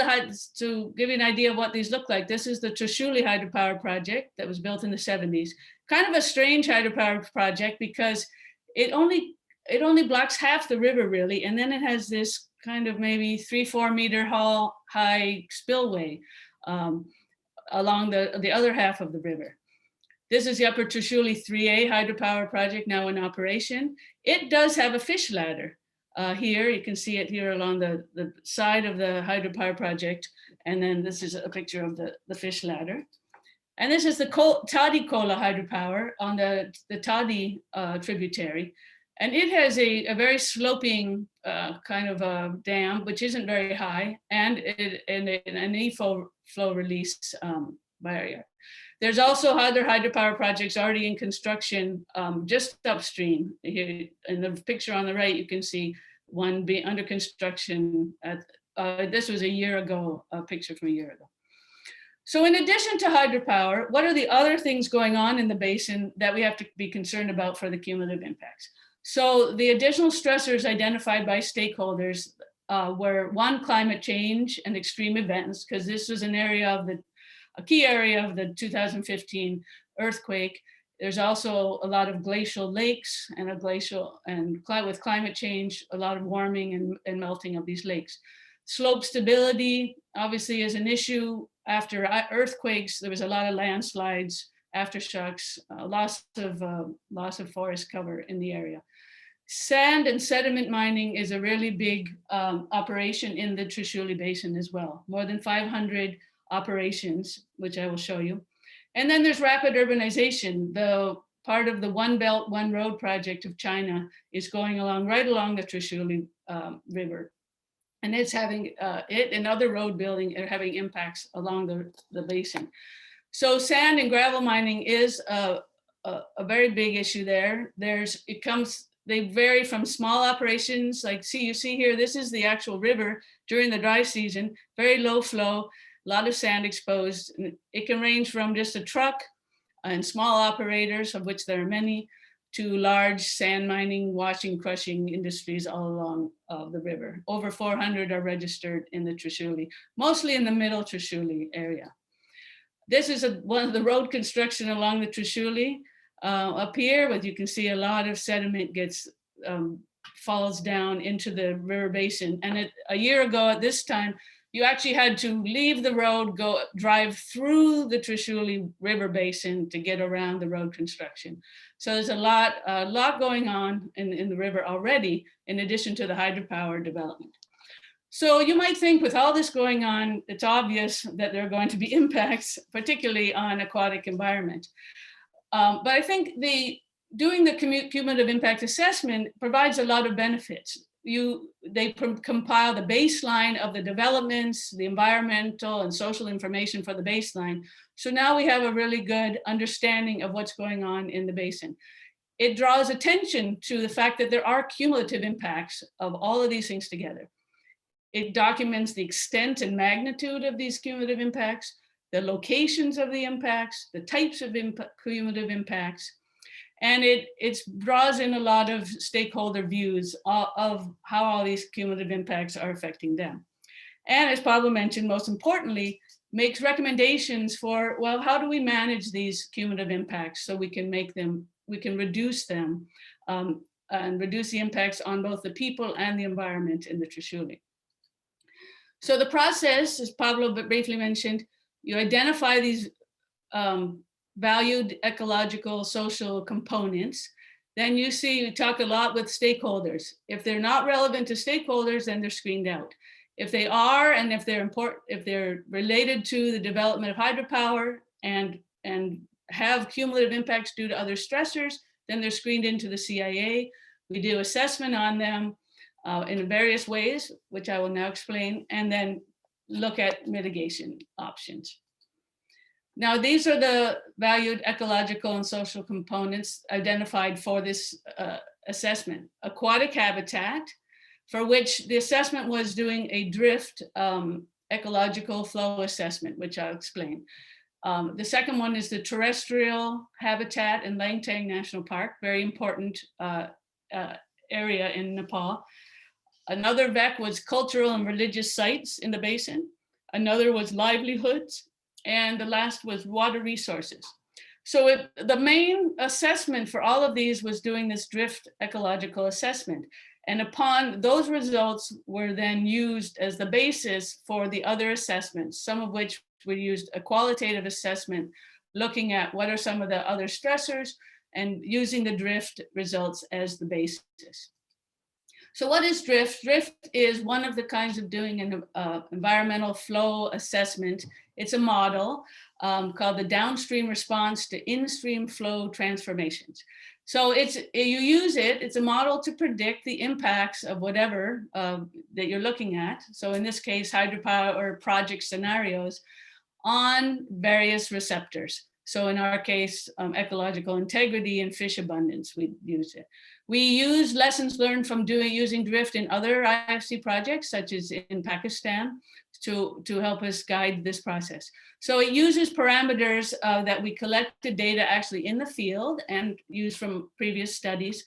to give you an idea of what these look like, this is the Trishuli hydropower project that was built in the 70s. Kind of a strange hydropower project because it only blocks half the river really, and then it has this kind of maybe 3-4 meter high spillway along the other half of the river. This is the Upper Trishuli 3A hydropower project now in operation. It does have a fish ladder. Here, you can see it here along the side of the hydropower project. And then this is a picture of the fish ladder. And this is the Tadikola hydropower on the Tadi tributary. And it has a very sloping kind of a dam, which isn't very high, and an EFO flow release barrier. There's also other hydropower projects already in construction just upstream. Here in the picture on the right, you can see one being under construction. This was a year ago, a picture from a year ago. So in addition to hydropower, what are the other things going on in the basin that we have to be concerned about for the cumulative impacts? So the additional stressors identified by stakeholders were one, climate change and extreme events, because this was an area of a key area of the 2015 earthquake. There's also a lot of glacial lakes and with climate change, a lot of warming and melting of these lakes. Slope stability obviously is an issue. After earthquakes, there was a lot of landslides, aftershocks, loss of forest cover in the area. Sand and sediment mining is a really big operation in the Trishuli Basin as well. More than 500 operations, which I will show you. And then there's rapid urbanization. The part of the One Belt, One Road project of China is going right along the Trishuli River. And it's having, it and other road building are having impacts along the basin. So sand and gravel mining is a very big issue there. They vary from small operations, like you see here, this is the actual river during the dry season, very low flow, a lot of sand exposed. It can range from just a truck and small operators, of which there are many, to large sand mining, washing, crushing industries all along the river. Over 400 are registered in the Trishuli, mostly in the middle Trishuli area. This is one of the road construction along the Trishuli. Up here, but you can see a lot of sediment falls down into the river basin. And a year ago at this time, you actually had to leave the road, drive through the Trishuli River Basin to get around the road construction. So there's a lot going on in the river already, in addition to the hydropower development. So you might think with all this going on, it's obvious that there are going to be impacts, particularly on aquatic environment. But I think doing the cumulative impact assessment provides a lot of benefits. They compile the baseline of the developments, the environmental and social information for the baseline. So now we have a really good understanding of what's going on in the basin. It draws attention to the fact that there are cumulative impacts of all of these things together. It documents the extent and magnitude of these cumulative impacts, the locations of the impacts, the types of cumulative impacts, and it draws in a lot of stakeholder views of how all these cumulative impacts are affecting them. And as Pablo mentioned, most importantly, makes recommendations for, well, how do we manage these cumulative impacts so we can reduce them and reduce the impacts on both the people and the environment in the Trishuli. So the process, as Pablo briefly mentioned, you identify these valued ecological, social components. Then you talk a lot with stakeholders. If they're not relevant to stakeholders, then they're screened out. If they are, and if they're related to the development of hydropower and have cumulative impacts due to other stressors, then they're screened into the CIA. We do assessment on them in various ways, which I will now explain, and then look at mitigation options. Now, these are the valued ecological and social components identified for this assessment. Aquatic habitat, for which the assessment was doing a drift ecological flow assessment, which I'll explain. The second one is the terrestrial habitat in Langtang National Park, very important area in Nepal. Another VEC was cultural and religious sites in the basin. Another was livelihoods. And the last was water resources. So the main assessment for all of these was doing this drift ecological assessment. And upon those results were then used as the basis for the other assessments, some of which we used a qualitative assessment, looking at what are some of the other stressors and using the drift results as the basis. So what is drift? Drift is one of the kinds of doing an environmental flow assessment. It's a model called the downstream response to in-stream flow transformations. So you use it, it's a model to predict the impacts of whatever that you're looking at. So in this case, hydropower or project scenarios on various receptors. So in our case, ecological integrity and fish abundance, we use it. We use lessons learned from using drift in other IFC projects, such as in Pakistan, to help us guide this process. So it uses parameters that we collected data actually in the field and used from previous studies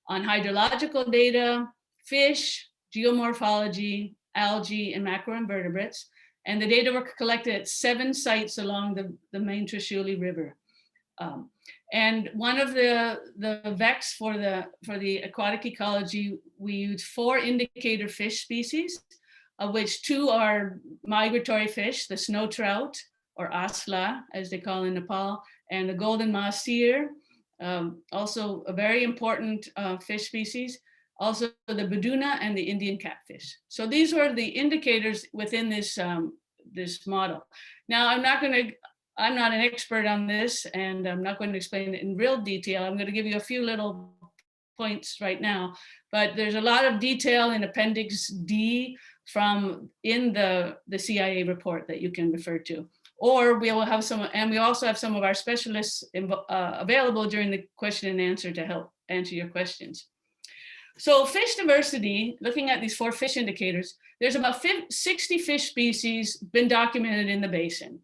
on hydrological data, fish, geomorphology, algae, and macroinvertebrates. And the data were collected at 7 sites along the main Trishuli River. And one of the VECs for the aquatic ecology, we use 4 indicator fish species, of which 2 are migratory fish, the snow trout, or asla, as they call in Nepal, and the golden mahseer, also a very important fish species, also the buduna and the Indian catfish. So these were the indicators within this, this model. Now, I'm not an expert on this, and I'm not going to explain it in real detail. I'm going to give you a few little points right now, but there's a lot of detail in Appendix D in the CIA report that you can refer to. Or we will have some, and we also have some of our specialists available during the question and answer to help answer your questions. So fish diversity, looking at these 4 fish indicators, there's about 60 fish species been documented in the basin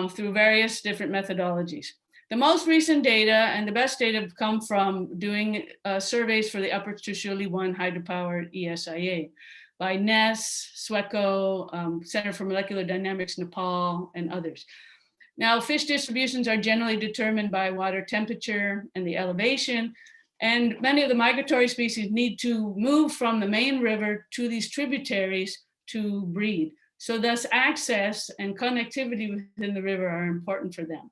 through various different methodologies. The most recent data and the best data have come from doing surveys for the Upper Trishuli 1 hydropower ESIA by NES, SWECO, Center for Molecular Dynamics Nepal, and others. Now, fish distributions are generally determined by water temperature and the elevation, and many of the migratory species need to move from the main river to these tributaries to breed. So thus access and connectivity within the river are important for them.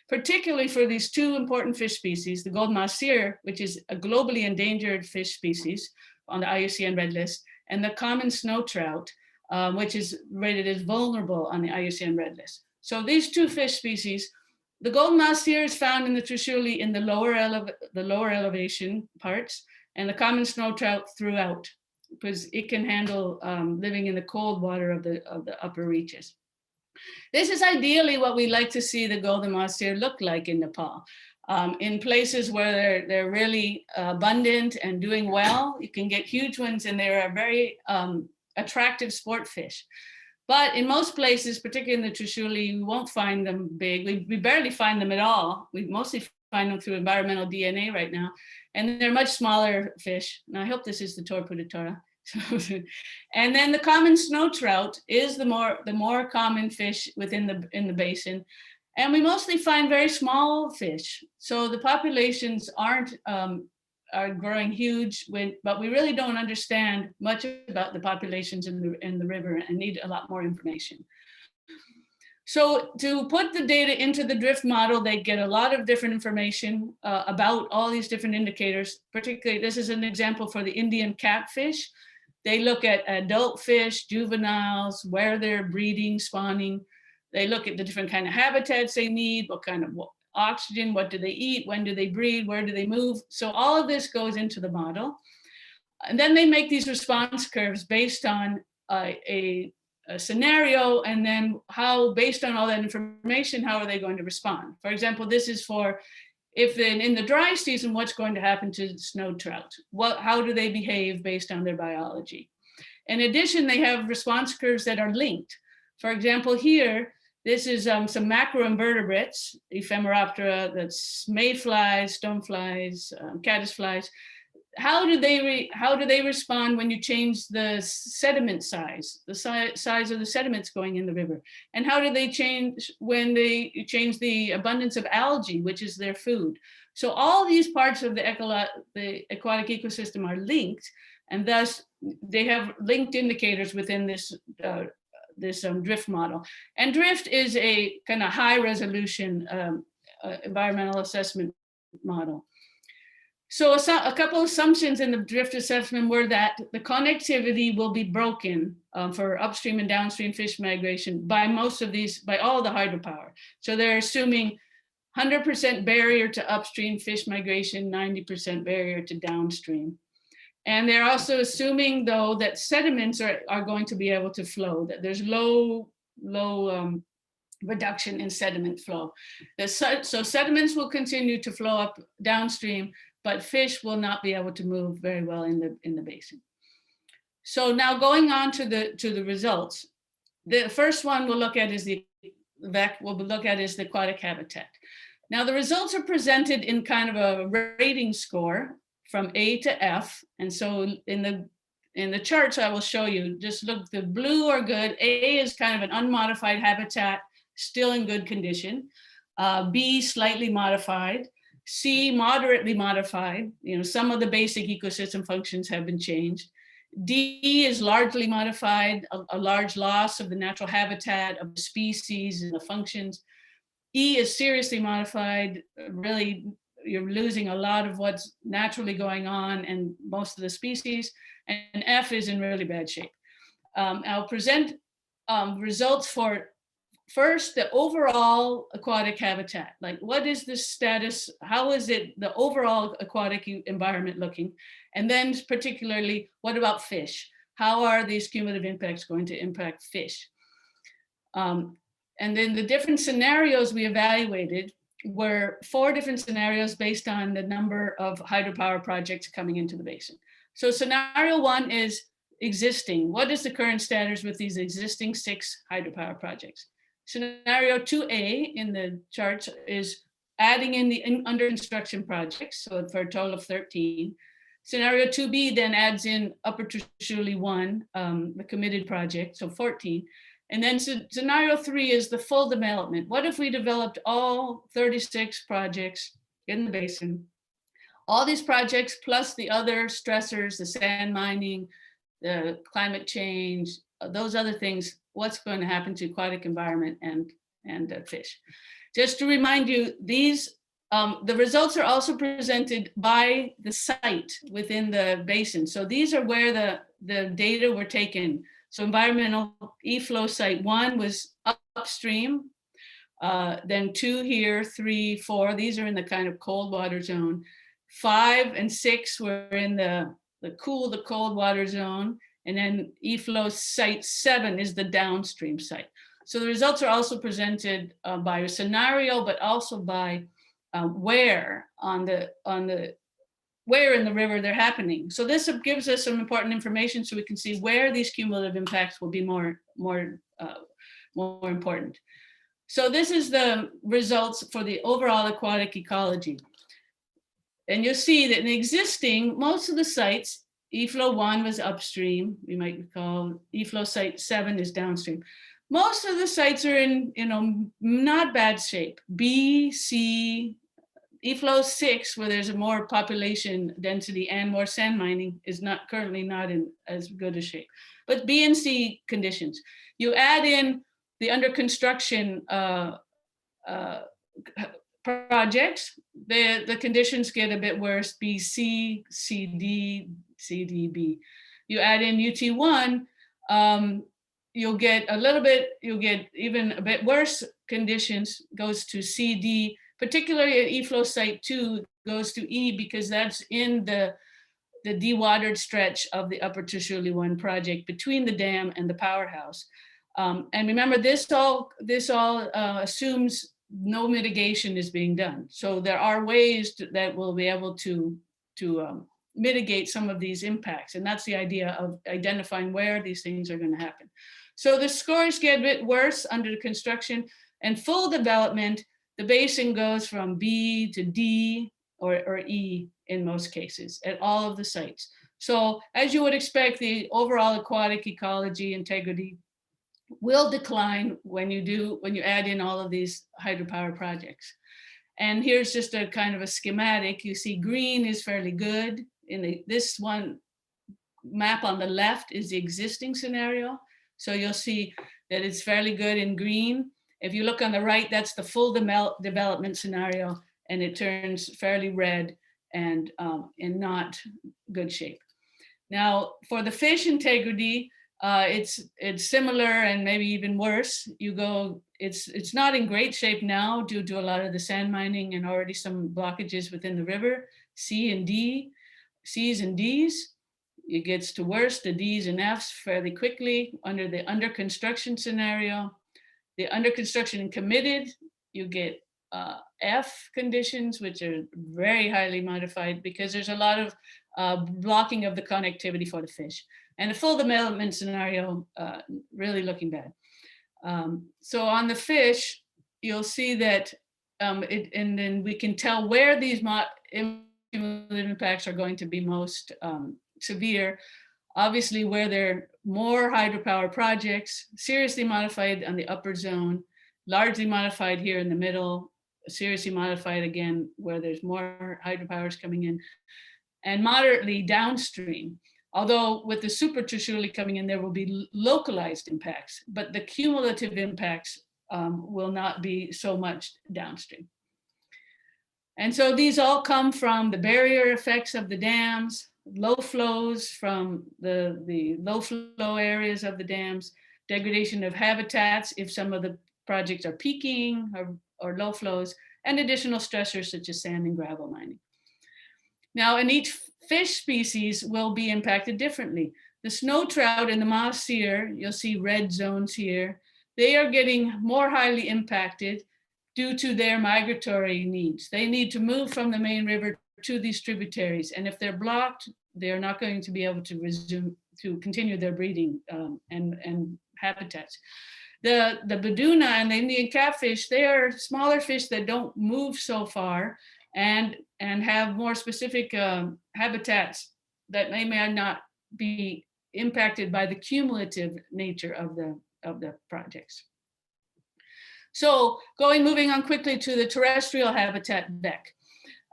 Particularly for these 2 important fish species, the golden mahseer, which is a globally endangered fish species on the IUCN Red List, and the common snow trout, which is rated as vulnerable on the IUCN Red List. So these 2 fish species, the golden mahseer is found in the Trishuli in the lower elevation parts, and the common snow trout throughout, because it can handle living in the cold water of the upper reaches. This is ideally what we like to see the golden mahseer look like in Nepal. In places where they're really abundant and doing well, you can get huge ones, and they're a very attractive sport fish. But in most places, particularly in the Trishuli, we won't find them big. We barely find them at all. We mostly find them through environmental DNA right now. And they're much smaller fish. And I hope this is the torpeditora. And then the common snow trout is the more common fish within the basin. And we mostly find very small fish. So the populations are growing huge, but we really don't understand much about the populations in the river and need a lot more information. So to put the data into the drift model, they get a lot of different information about all these different indicators. Particularly, this is an example for the Indian catfish. They look at adult fish, juveniles, where they're breeding, spawning. They look at the different kind of habitats they need, what kind of oxygen, what do they eat, when do they breed, where do they move. So all of this goes into the model. And then they make these response curves based on a scenario, and then how, based on all that information, how are they going to respond? For example, this is for if in the dry season, what's going to happen to snow trout? How do they behave based on their biology? In addition, they have response curves that are linked. For example, here, this is some macroinvertebrates, Ephemeroptera, that's mayflies, stoneflies, caddisflies. How do they respond when you change the sediment size, the size of the sediments going in the river? And how do they change when they change the abundance of algae, which is their food? So all these parts of the aquatic ecosystem are linked, and thus they have linked indicators within this drift model. And drift is a kind of high resolution environmental assessment model. So a couple of assumptions in the drift assessment were that the connectivity will be broken for upstream and downstream fish migration by all the hydropower. So they're assuming 100% barrier to upstream fish migration, 90% barrier to downstream. And they're also assuming, though, that sediments are going to be able to flow, that there's low reduction in sediment flow. So sediments will continue to flow up downstream, but fish will not be able to move very well in the basin. So now going on to the results, the first one we'll look at is the aquatic habitat. Now the results are presented in kind of a rating score from A to F, and so in the charts I will show you, just look, the blue are good. A is kind of an unmodified habitat, still in good condition. B, slightly modified. C, moderately modified. Some of the basic ecosystem functions have been changed. D is largely modified, a large loss of the natural habitat of the species and the functions. E is seriously modified, really you're losing a lot of what's naturally going on and most of the species. And F is in really bad shape. I'll present results for first, the overall aquatic habitat. Like, what is the status? How is the overall aquatic environment looking? And then particularly, what about fish? How are these cumulative impacts going to impact fish? And then the different scenarios we evaluated were 4 different scenarios based on the number of hydropower projects coming into the basin. So scenario 1 is existing. What is the current status with these existing 6 hydropower projects? Scenario 2A in the charts is adding in the under construction projects, so for a total of 13. Scenario 2B then adds in Upper Trishuli 1, the committed project, so 14. And then scenario 3 is the full development. What if we developed all 36 projects in the basin? All these projects plus the other stressors, the sand mining, the climate change, those other things, what's going to happen to aquatic environment and fish? Just to remind you, these the results are also presented by the site within the basin. So these are where the data were taken. So environmental e-flow site 1 was upstream, then 2 here, 3, 4, these are in the kind of cold water zone. 5 and 6 were in the cold water zone. And then e-flow site 7 is the downstream site. So the results are also presented by a scenario, but also by where where in the river they're happening. So this gives us some important information so we can see where these cumulative impacts will be more important. So this is the results for the overall aquatic ecology. And you'll see that in existing, most of the sites E-flow 1 was upstream. You might recall E-flow site 7 is downstream. Most of the sites are in, not bad shape. B, C, E-flow 6, where there's a more population density and more sand mining, is not currently not in as good a shape. But B and C conditions. You add in the under construction projects, the conditions get a bit worse. B, C, C, D, C, D, B. You add in UT1, you'll get even a bit worse conditions, goes to C, D, particularly at E-flow site 2 goes to E, because that's in the dewatered stretch of the Upper Trishuli 1 project between the dam and the powerhouse. And remember, this all assumes no mitigation is being done. So there are ways that we'll be able to mitigate some of these impacts. And that's the idea of identifying where these things are going to happen. So the scores get a bit worse under the construction, and full development, the basin goes from B to D or E in most cases at all of the sites. So as you would expect, the overall aquatic ecology integrity will decline when you add in all of these hydropower projects. And here's just a kind of a schematic. You see green is fairly good. This one map on the left is the existing scenario. So you'll see that it's fairly good in green. If you look on the right, that's the full development scenario, and it turns fairly red and in not good shape. Now, for the fish integrity, it's similar and maybe even worse. It's not in great shape now due to a lot of the sand mining and already some blockages within the river. C and D, C's and D's. It gets to worse, the D's and F's fairly quickly under the under construction scenario. The under construction and committed, you get F conditions, which are very highly modified because there's a lot of blocking of the connectivity for the fish. And the full development scenario, really looking bad. So on the fish, you'll see that, and then we can tell where these impacts are going to be most severe. Obviously, where there are more hydropower projects, seriously modified on the upper zone, largely modified here in the middle, seriously modified again where there's more hydropowers coming in, and moderately downstream. Although with the super Trishuli coming in, there will be localized impacts, but the cumulative impacts will not be so much downstream. And so these all come from the barrier effects of the dams, low flows from the low flow areas of the dams, degradation of habitats if some of the projects are peaking or low flows, and additional stressors such as sand and gravel mining. Now, in each fish species will be impacted differently. The snow trout and the mahseer, you'll see red zones here, they are getting more highly impacted due to their migratory needs. They need to move from the main river to these tributaries. And if they're blocked, they're not going to be able to continue their breeding and habitats. The Beduna and the Indian catfish, they are smaller fish that don't move so far and have more specific habitats that may not be impacted by the cumulative nature of the projects. So moving on quickly to the terrestrial habitat deck.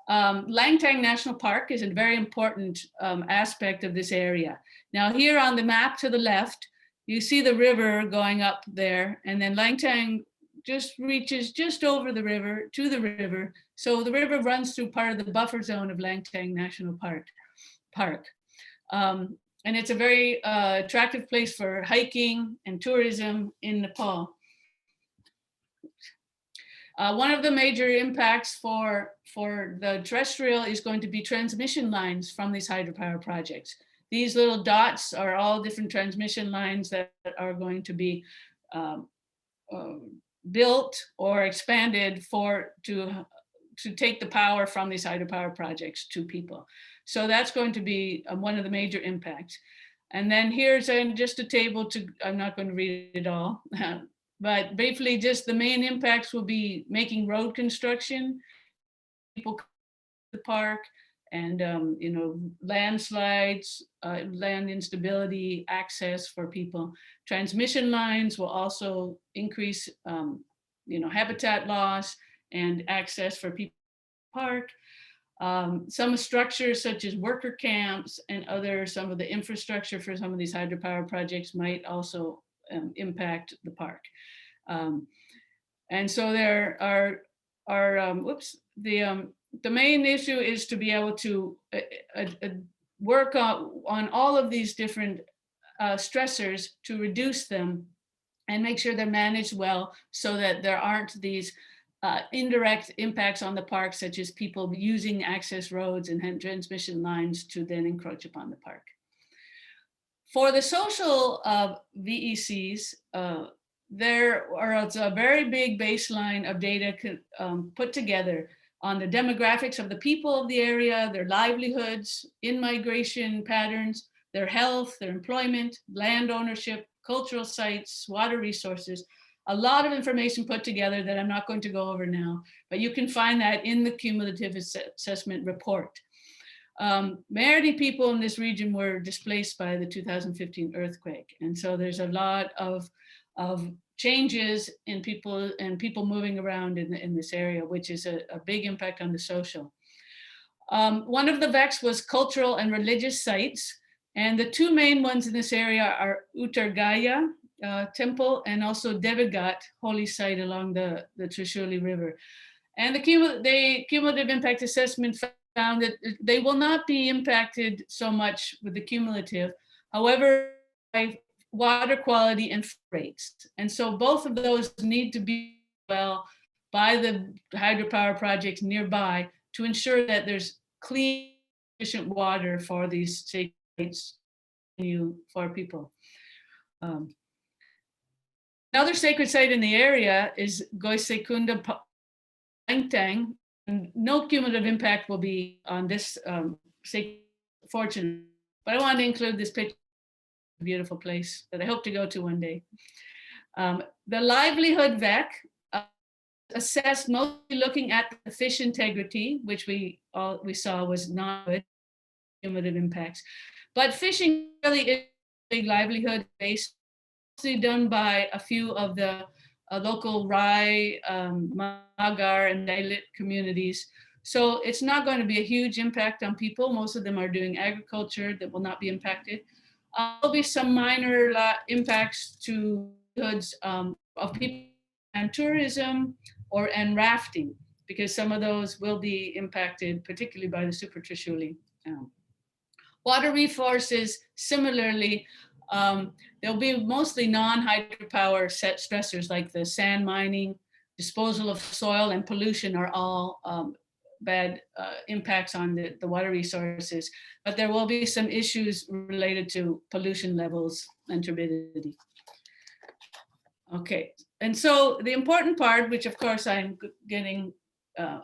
Langtang National Park is a very important aspect of this area. Now here on the map to the left, you see the river going up there, and then Langtang just reaches just over the river to the river. So the river runs through part of the buffer zone of Langtang National Park. And it's a very attractive place for hiking and tourism in Nepal. One of the major impacts for the terrestrial is going to be transmission lines from these hydropower projects. These little dots are all different transmission lines that are going to be built or expanded to take the power from these hydropower projects to people. So that's going to be one of the major impacts. And then here's just a table I'm not going to read it all, but briefly, just the main impacts will be making road construction, people come to the park, and landslides, land instability, access for people. Transmission lines will also increase habitat loss and access for people to park. Some structures such as worker camps and some of the infrastructure for some of these hydropower projects might also impact the park. And so there are the main issue is to be able to work on all of these different stressors to reduce them and make sure they're managed well so that there aren't these indirect impacts on the park, such as people using access roads and transmission lines to then encroach upon the park. For the social VECs, there is a very big baseline of data put together on the demographics of the people of the area, their livelihoods, in-migration patterns, their health, their employment, land ownership, cultural sites, water resources. A lot of information put together that I'm not going to go over now, but you can find that in the cumulative assessment report. Many people in this region were displaced by the 2015 earthquake. And so there's a lot of changes in people moving around in this area, which is a big impact on the social. One of the VECs was cultural and religious sites. And the two main ones in this area are Uttargaya temple and also Devigat, holy site along the Trishuli River. And the cumulative impact assessment found that they will not be impacted so much with the cumulative. However, by water quality and rates. And so both of those need to be well by the hydropower projects nearby to ensure that there's clean, efficient water for these sites for people. Another sacred site in the area is Goisekunda Pangtang. No cumulative impact will be on this sacred fortune, but I wanted to include this picture. Beautiful place that I hope to go to one day. The livelihood VEC assessed mostly looking at the fish integrity, which we saw was not good cumulative impacts. But fishing really is a big livelihood based, mostly done by a few of the local Rai, Magar, and Dalit communities. So it's not going to be a huge impact on people. Most of them are doing agriculture that will not be impacted. There'll be some minor impacts to livelihoods of people and tourism and rafting, because some of those will be impacted, particularly by the Super Trishuli. Water resources, similarly, there'll be mostly non-hydropower set stressors like the sand mining, disposal of soil, and pollution are all bad impacts on the water resources, but there will be some issues related to pollution levels and turbidity. Okay, and so the important part, which of course I'm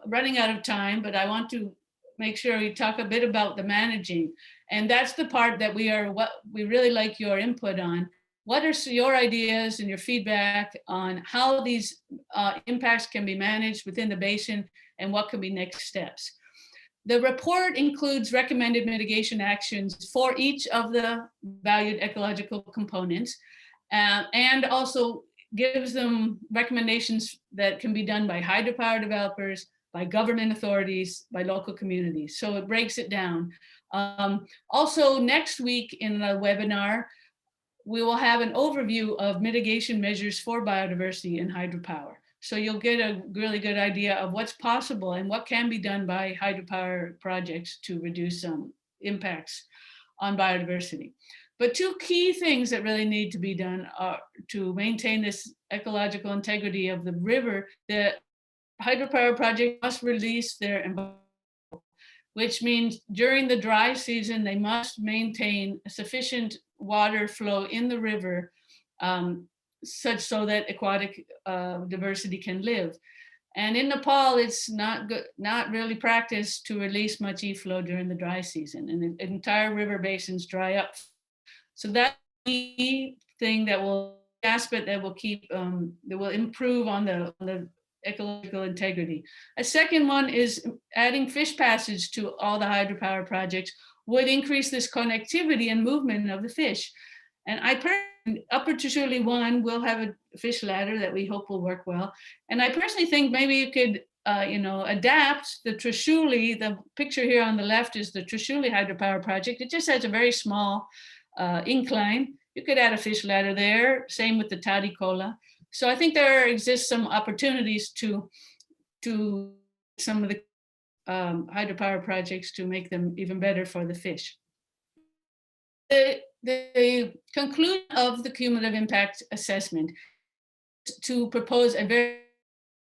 running out of time, but I want to make sure we talk a bit about the managing. And that's the part that we really like your input on. What are your ideas and your feedback on how these impacts can be managed within the basin and what can be next steps? The report includes recommended mitigation actions for each of the valued ecological components, and also gives them recommendations that can be done by hydropower developers, by government authorities, by local communities. So it breaks it down. Also, next week in the webinar, we will have an overview of mitigation measures for biodiversity and hydropower. So you'll get a really good idea of what's possible and what can be done by hydropower projects to reduce impacts on biodiversity. But two key things that really need to be done are to maintain this ecological integrity of the river. The hydropower project must release their environmental, which means during the dry season, they must maintain sufficient water flow in the river such so that aquatic diversity can live. And in Nepal, it's not really practiced to release much efflow during the dry season, and the entire river basins dry up. So that's the thing that will aspect that will keep that will improve on the ecological integrity. A second one is adding fish passage to all the hydropower projects would increase this connectivity and movement of the fish. And Upper Trishuli 1 will have a fish ladder that we hope will work well. And I personally think maybe you could adapt the Trishuli. The picture here on the left is the Trishuli hydropower project. It just has a very small incline. You could add a fish ladder there, same with the Tadikola. So I think there exists some opportunities to some of the hydropower projects to make them even better for the fish. The conclusion of the cumulative impact assessment to propose a very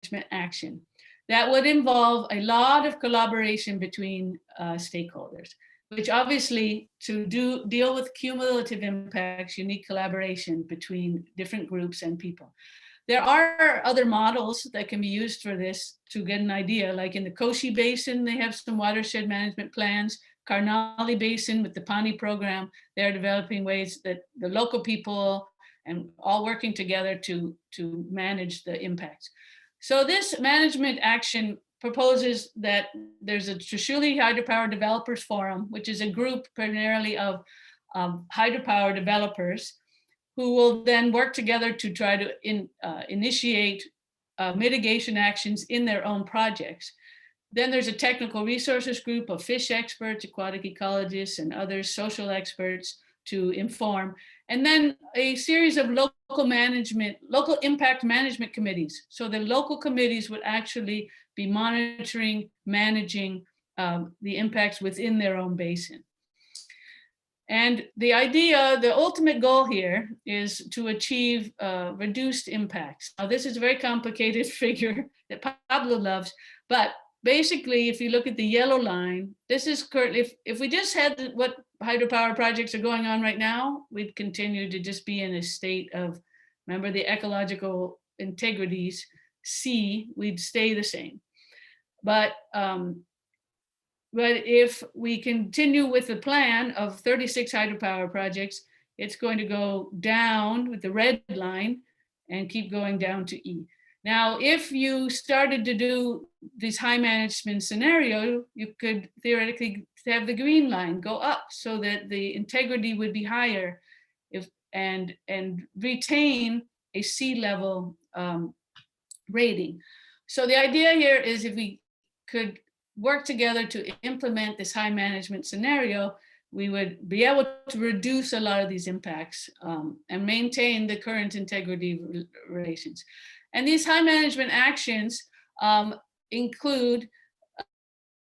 management action that would involve a lot of collaboration between stakeholders, which obviously to deal with cumulative impacts, you need collaboration between different groups and people. There are other models that can be used for this to get an idea, like in the Koshi Basin, they have some watershed management plans. Karnali Basin with the Pani program, they're developing ways that the local people and all working together to manage the impacts. So this management action proposes that there's a Trishuli Hydropower Developers Forum, which is a group primarily of hydropower developers who will then work together to try to initiate mitigation actions in their own projects. Then there's a technical resources group of fish experts, aquatic ecologists, and other social experts to inform. And then a series of local impact management committees. So the local committees would actually be monitoring, managing the impacts within their own basin. And the idea, the ultimate goal here is to achieve reduced impacts. Now, this is a very complicated figure that Pablo loves, but basically, if you look at the yellow line, this is currently, if we just had what hydropower projects are going on right now, we'd continue to just be in a state of, remember the ecological integrities, C, we'd stay the same. But if we continue with the plan of 36 hydropower projects, it's going to go down with the red line and keep going down to E. Now, if you started to do this high management scenario, you could theoretically have the green line go up so that the integrity would be higher and retain a sea level rating. So the idea here is if we could work together to implement this high management scenario, we would be able to reduce a lot of these impacts and maintain the current integrity relations. And these high management actions include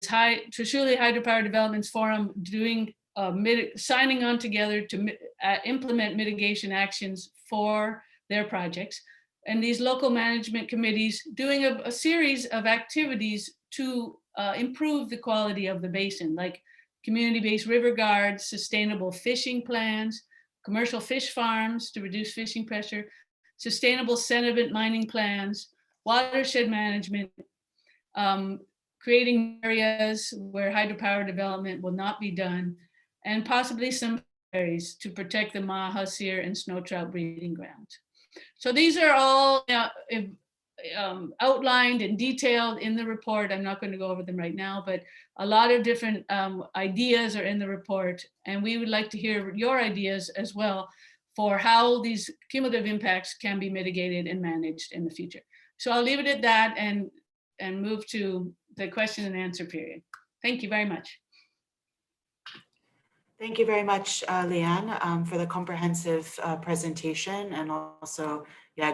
Trishuli Hydropower Development Forum doing signing on together to implement mitigation actions for their projects, and these local management committees doing a series of activities to improve the quality of the basin, like community-based river guards, sustainable fishing plans, commercial fish farms to reduce fishing pressure, sustainable sediment mining plans, watershed management, creating areas where hydropower development will not be done, and possibly some areas to protect the mahasir and snow trout breeding grounds. So these are all outlined and detailed in the report. I'm not going to go over them right now, but a lot of different ideas are in the report, and we would like to hear your ideas as well for how these cumulative impacts can be mitigated and managed in the future. So I'll leave it at that and move to the question and answer period. Thank you very much. Thank you very much, Leanne, for the comprehensive presentation and also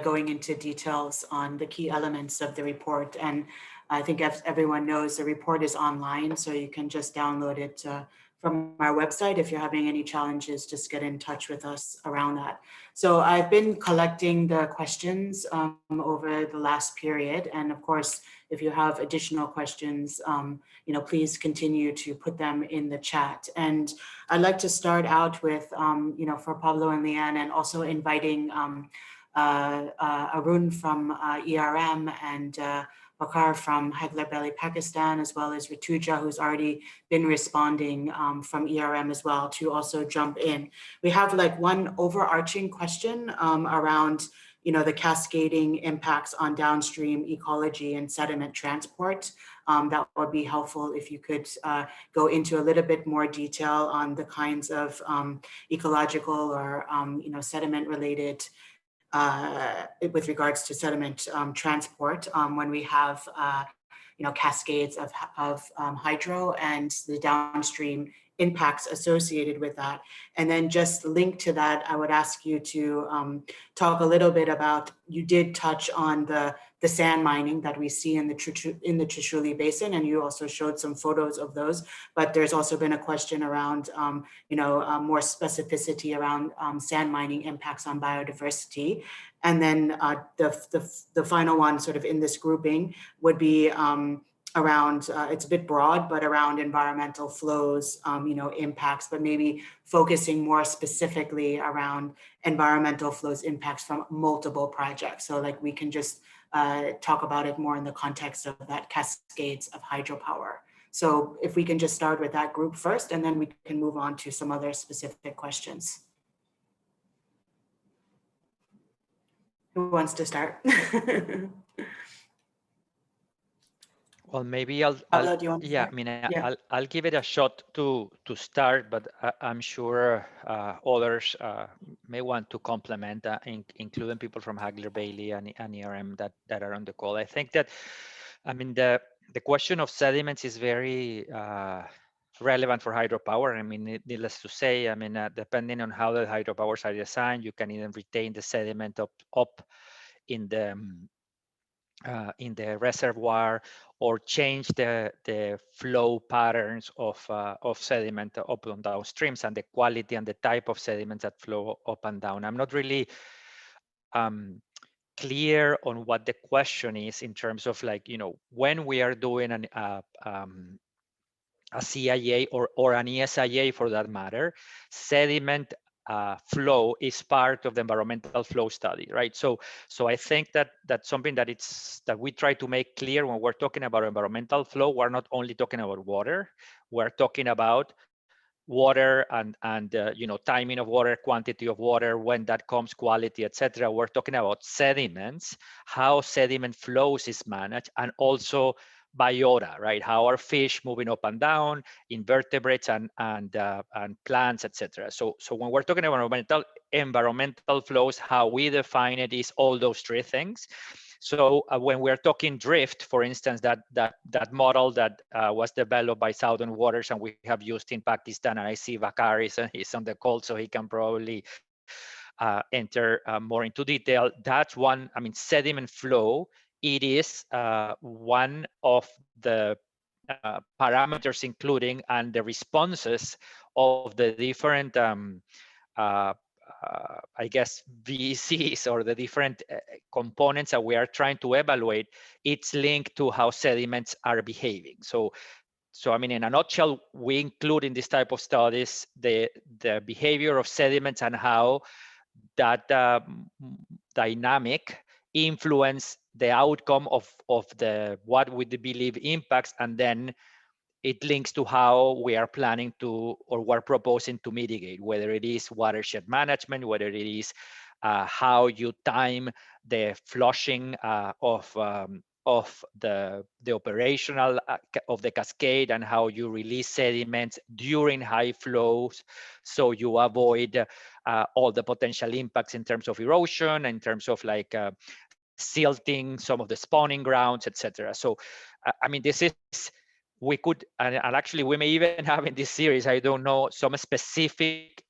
going into details on the key elements of the report. And I think as everyone knows, the report is online, so you can just download it from our website. If you're having any challenges, just get in touch with us around that. So I've been collecting the questions over the last period. And of course, if you have additional questions, please continue to put them in the chat. And I'd like to start out with, for Pablo and Leanne, and also inviting Arun from ERM and Bakar from Hyderabad, Pakistan, as well as Rituja, who's already been responding from ERM as well, to also jump in. We have like one overarching question around the cascading impacts on downstream ecology and sediment transport. That would be helpful if you could go into a little bit more detail on the kinds of ecological or sediment related with regards to sediment transport when we have cascades of hydro and the downstream impacts associated with that. And then just linked to that, I would ask you to talk a little bit about, you did touch on the sand mining that we see in the Trishuli Basin, and you also showed some photos of those, but there's also been a question around more specificity around sand mining impacts on biodiversity. And then the final one sort of in this grouping would be around, it's a bit broad, but around environmental flows, impacts, but maybe focusing more specifically around environmental flows impacts from multiple projects. So like we can just talk about it more in the context of that cascades of hydropower. So if we can just start with that group first, and then we can move on to some other specific questions. Who wants to start? Well, maybe I'll give it a shot to start, but I'm sure others may want to complement, including people from Hagler Bailey and ERM that are on the call. I think that, the question of sediments is very relevant for hydropower. Needless to say, depending on how the hydropowers are designed, you can even retain the sediment up in the reservoir, or change the flow patterns of sediment up and down streams, and the quality and the type of sediments that flow up and down. I'm not really clear on what the question is in terms of when we are doing a CIA or an ESIA for that matter, sediment flow is part of the environmental flow study, right? So I think that's something that we try to make clear when we're talking about environmental flow. We're not only talking about water, we're talking about water and timing of water, quantity of water, when that comes, quality, etc. We're talking about sediments, how sediment flows is managed, and also biota, right? How are fish moving up and down, invertebrates and plants, etc. So when we're talking about environmental flows, how we define it is all those three things. So when we're talking drift, for instance, that model that was developed by Southern Waters and we have used in Pakistan, and I see Vakar is on the call, so he can probably enter more into detail. That's one. Sediment flow, it is one of the parameters including and the responses of the different I guess VCs, or the different components that we are trying to evaluate. It's linked to how sediments are behaving. So in a nutshell, we include in this type of studies the behavior of sediments and how that dynamic influence the outcome of what we believe impacts, and then it links to how we are planning to, or we're proposing to mitigate, whether it is watershed management, whether it is how you time the flushing of the operational of the cascade, and how you release sediments during high flows, so you avoid all the potential impacts in terms of erosion, in terms of silting some of the spawning grounds, etc. So this is, we could, and actually we may even have in this series, I don't know, some specific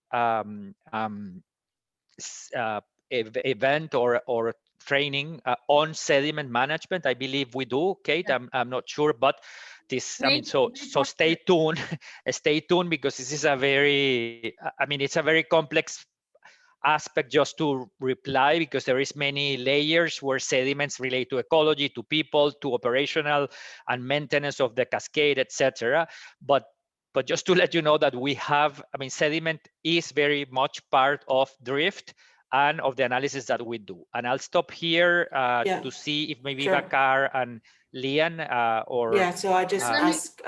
event or training on sediment management. I believe we do, Kate. I'm not sure, but this, so stay tuned. Stay tuned, because this is a very, it's a very complex aspect just to reply, because there is many layers where sediments relate to ecology, to people, to operational and maintenance of the cascade, etc. But just to let you know that we have, sediment is very much part of drift and of the analysis that we do. And I'll stop here to see if maybe Vakar and Lian or... Yeah, so I just ask,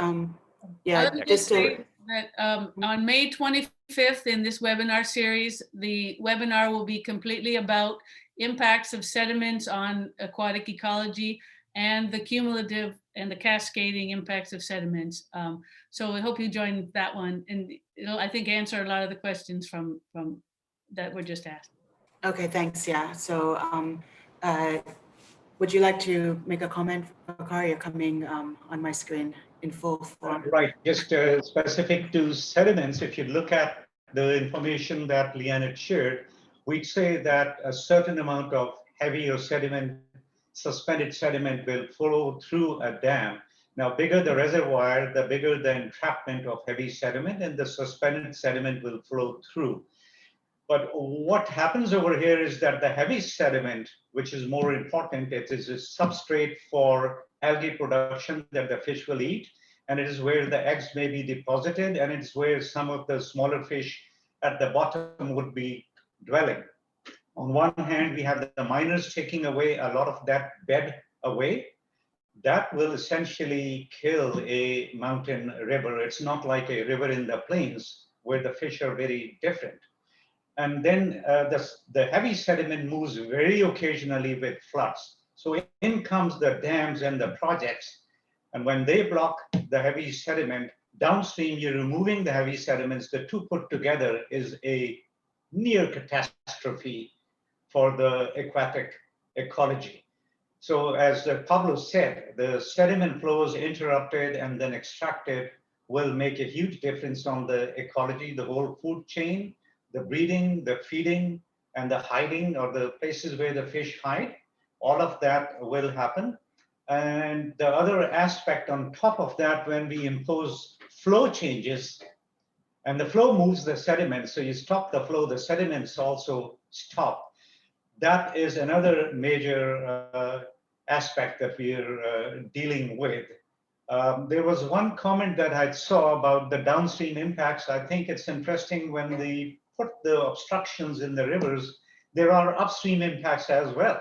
just say that on May 25th in this webinar series, the webinar will be completely about impacts of sediments on aquatic ecology, and the cumulative and the cascading impacts of sediments. So I hope you join that one, and it'll, I think, answer a lot of the questions from that were just asked. Okay, thanks. Yeah. So would you like to make a comment, Bakar? You're coming on my screen in full form. Right, just specific to sediments, if you look at the information that Leanne had shared, we'd say that a certain amount of heavy or sediment, suspended sediment will flow through a dam. Now, bigger the reservoir, the bigger the entrapment of heavy sediment, and the suspended sediment will flow through. But what happens over here is that the heavy sediment, which is more important, it is a substrate for algae production that the fish will eat. And it is where the eggs may be deposited, and it's where some of the smaller fish at the bottom would be dwelling. On one hand, we have the miners taking away a lot of that bed away. That will essentially kill a mountain river. It's not like a river in the plains where the fish are very different. And then the heavy sediment moves very occasionally with floods. So in comes the dams and the projects. And when they block the heavy sediment, downstream, you're removing the heavy sediments. The two put together is a near catastrophe for the aquatic ecology. So as Pablo said, the sediment flows interrupted and then extracted will make a huge difference on the ecology, the whole food chain, the breeding, the feeding, and the hiding, or the places where the fish hide. All of that will happen. And the other aspect on top of that, when we impose flow changes, and the flow moves the sediment, so you stop the flow, the sediments also stop. That is another major aspect that we're dealing with. There was one comment that I saw about the downstream impacts. I think it's interesting when they put the obstructions in the rivers, there are upstream impacts as well.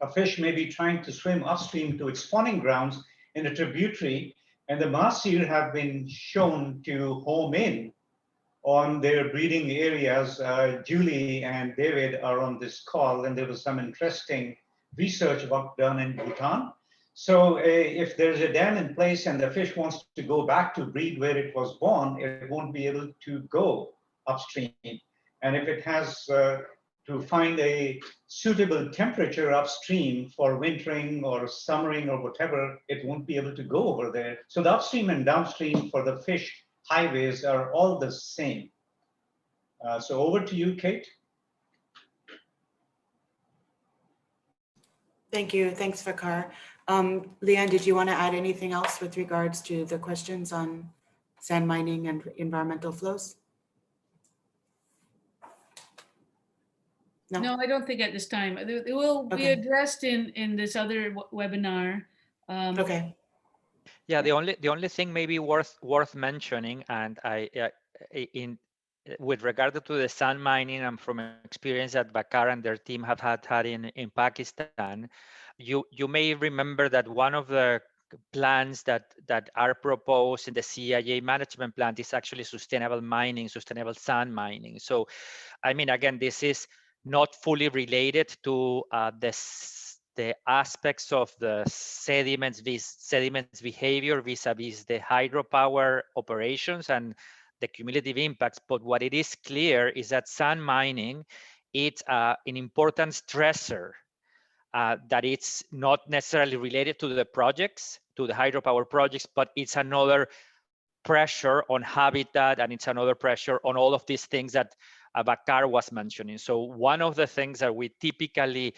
A fish may be trying to swim upstream to its spawning grounds in a tributary, and the mahseer have been shown to home in on their breeding areas. Julie and David are on this call, and there was some interesting research work done in Bhutan. So if there's a dam in place and the fish wants to go back to breed where it was born, it won't be able to go upstream. And if it has to find a suitable temperature upstream for wintering or summering or whatever, it won't be able to go over there. So the upstream and downstream for the fish highways are all the same. So over to you, Kate. Thank you. Thanks, Vakar. Leanne, did you want to add anything else with regards to the questions on sand mining and environmental flows? No, I don't think at this time. It will be addressed in this other webinar. Okay. Yeah, the only thing maybe worth mentioning, and with regard to the sand mining, and from experience that Bakar and their team have had in Pakistan, you may remember that one of the plans that are proposed in the CIA management plan is actually sustainable mining, sustainable sand mining. So, I mean, again, this is not fully related to the aspects of the sediments behavior vis-a-vis the hydropower operations and the cumulative impacts. But what it is clear is that sand mining, it's an important stressor that it's not necessarily related to the projects, to the hydropower projects, but it's another pressure on habitat, and it's another pressure on all of these things that Bakar was mentioning. So one of the things that we typically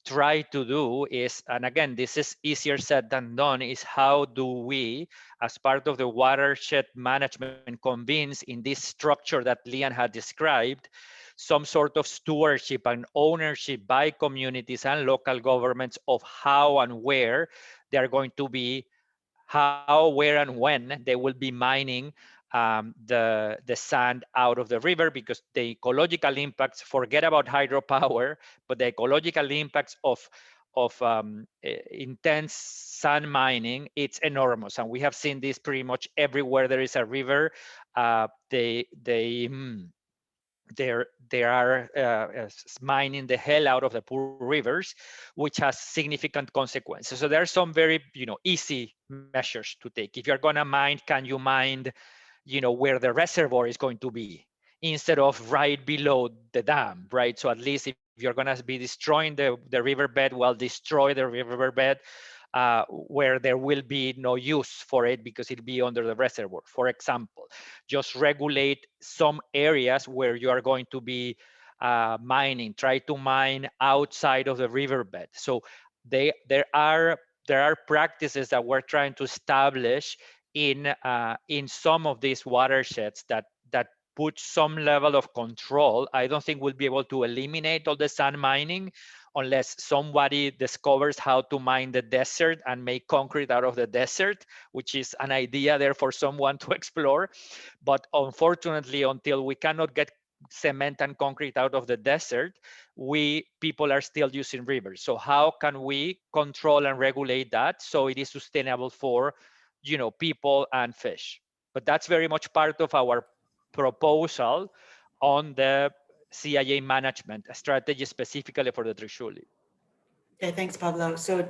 try to do is, and again, this is easier said than done, is how do we, as part of the watershed management, convince in this structure that Leanne had described, some sort of stewardship and ownership by communities and local governments of how and where they are going to be, how, where, and when they will be mining the sand out of the river, because the ecological impacts, forget about hydropower, but the ecological impacts of intense sand mining, it's enormous. And we have seen this pretty much everywhere there is a river. they are mining the hell out of the poor rivers, which has significant consequences. So there are some very easy measures to take. If you're going to mine, can you mine where the reservoir is going to be instead of right below the dam, right? So at least if you're going to be destroying the riverbed, well, destroy the riverbed where there will be no use for it because it'll be under the reservoir. For example, just regulate some areas where you are going to be mining. Try to mine outside of the riverbed. So there are practices that we're trying to establish in some of these watersheds that put some level of control. I don't think we'll be able to eliminate all the sand mining unless somebody discovers how to mine the desert and make concrete out of the desert, which is an idea there for someone to explore. But unfortunately, until we cannot get cement and concrete out of the desert, people are still using rivers. So how can we control and regulate that so it is sustainable for people and fish? But that's very much part of our proposal on the CIA management strategy specifically for the Trishuli. Okay, thanks, Pablo. So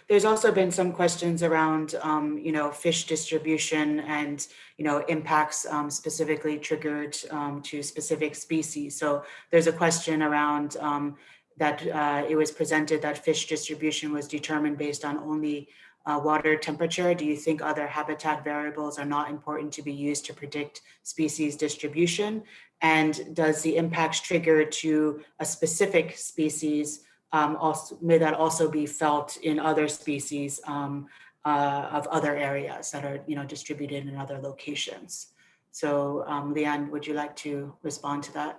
there's also been some questions around, fish distribution and, impacts specifically triggered to specific species. So there's a question around that it was presented that fish distribution was determined based on only water temperature. Do you think other habitat variables are not important to be used to predict species distribution? And does the impacts triggered to a specific species may that also be felt in other species of other areas that are distributed in other locations? So Leanne, would you like to respond to that?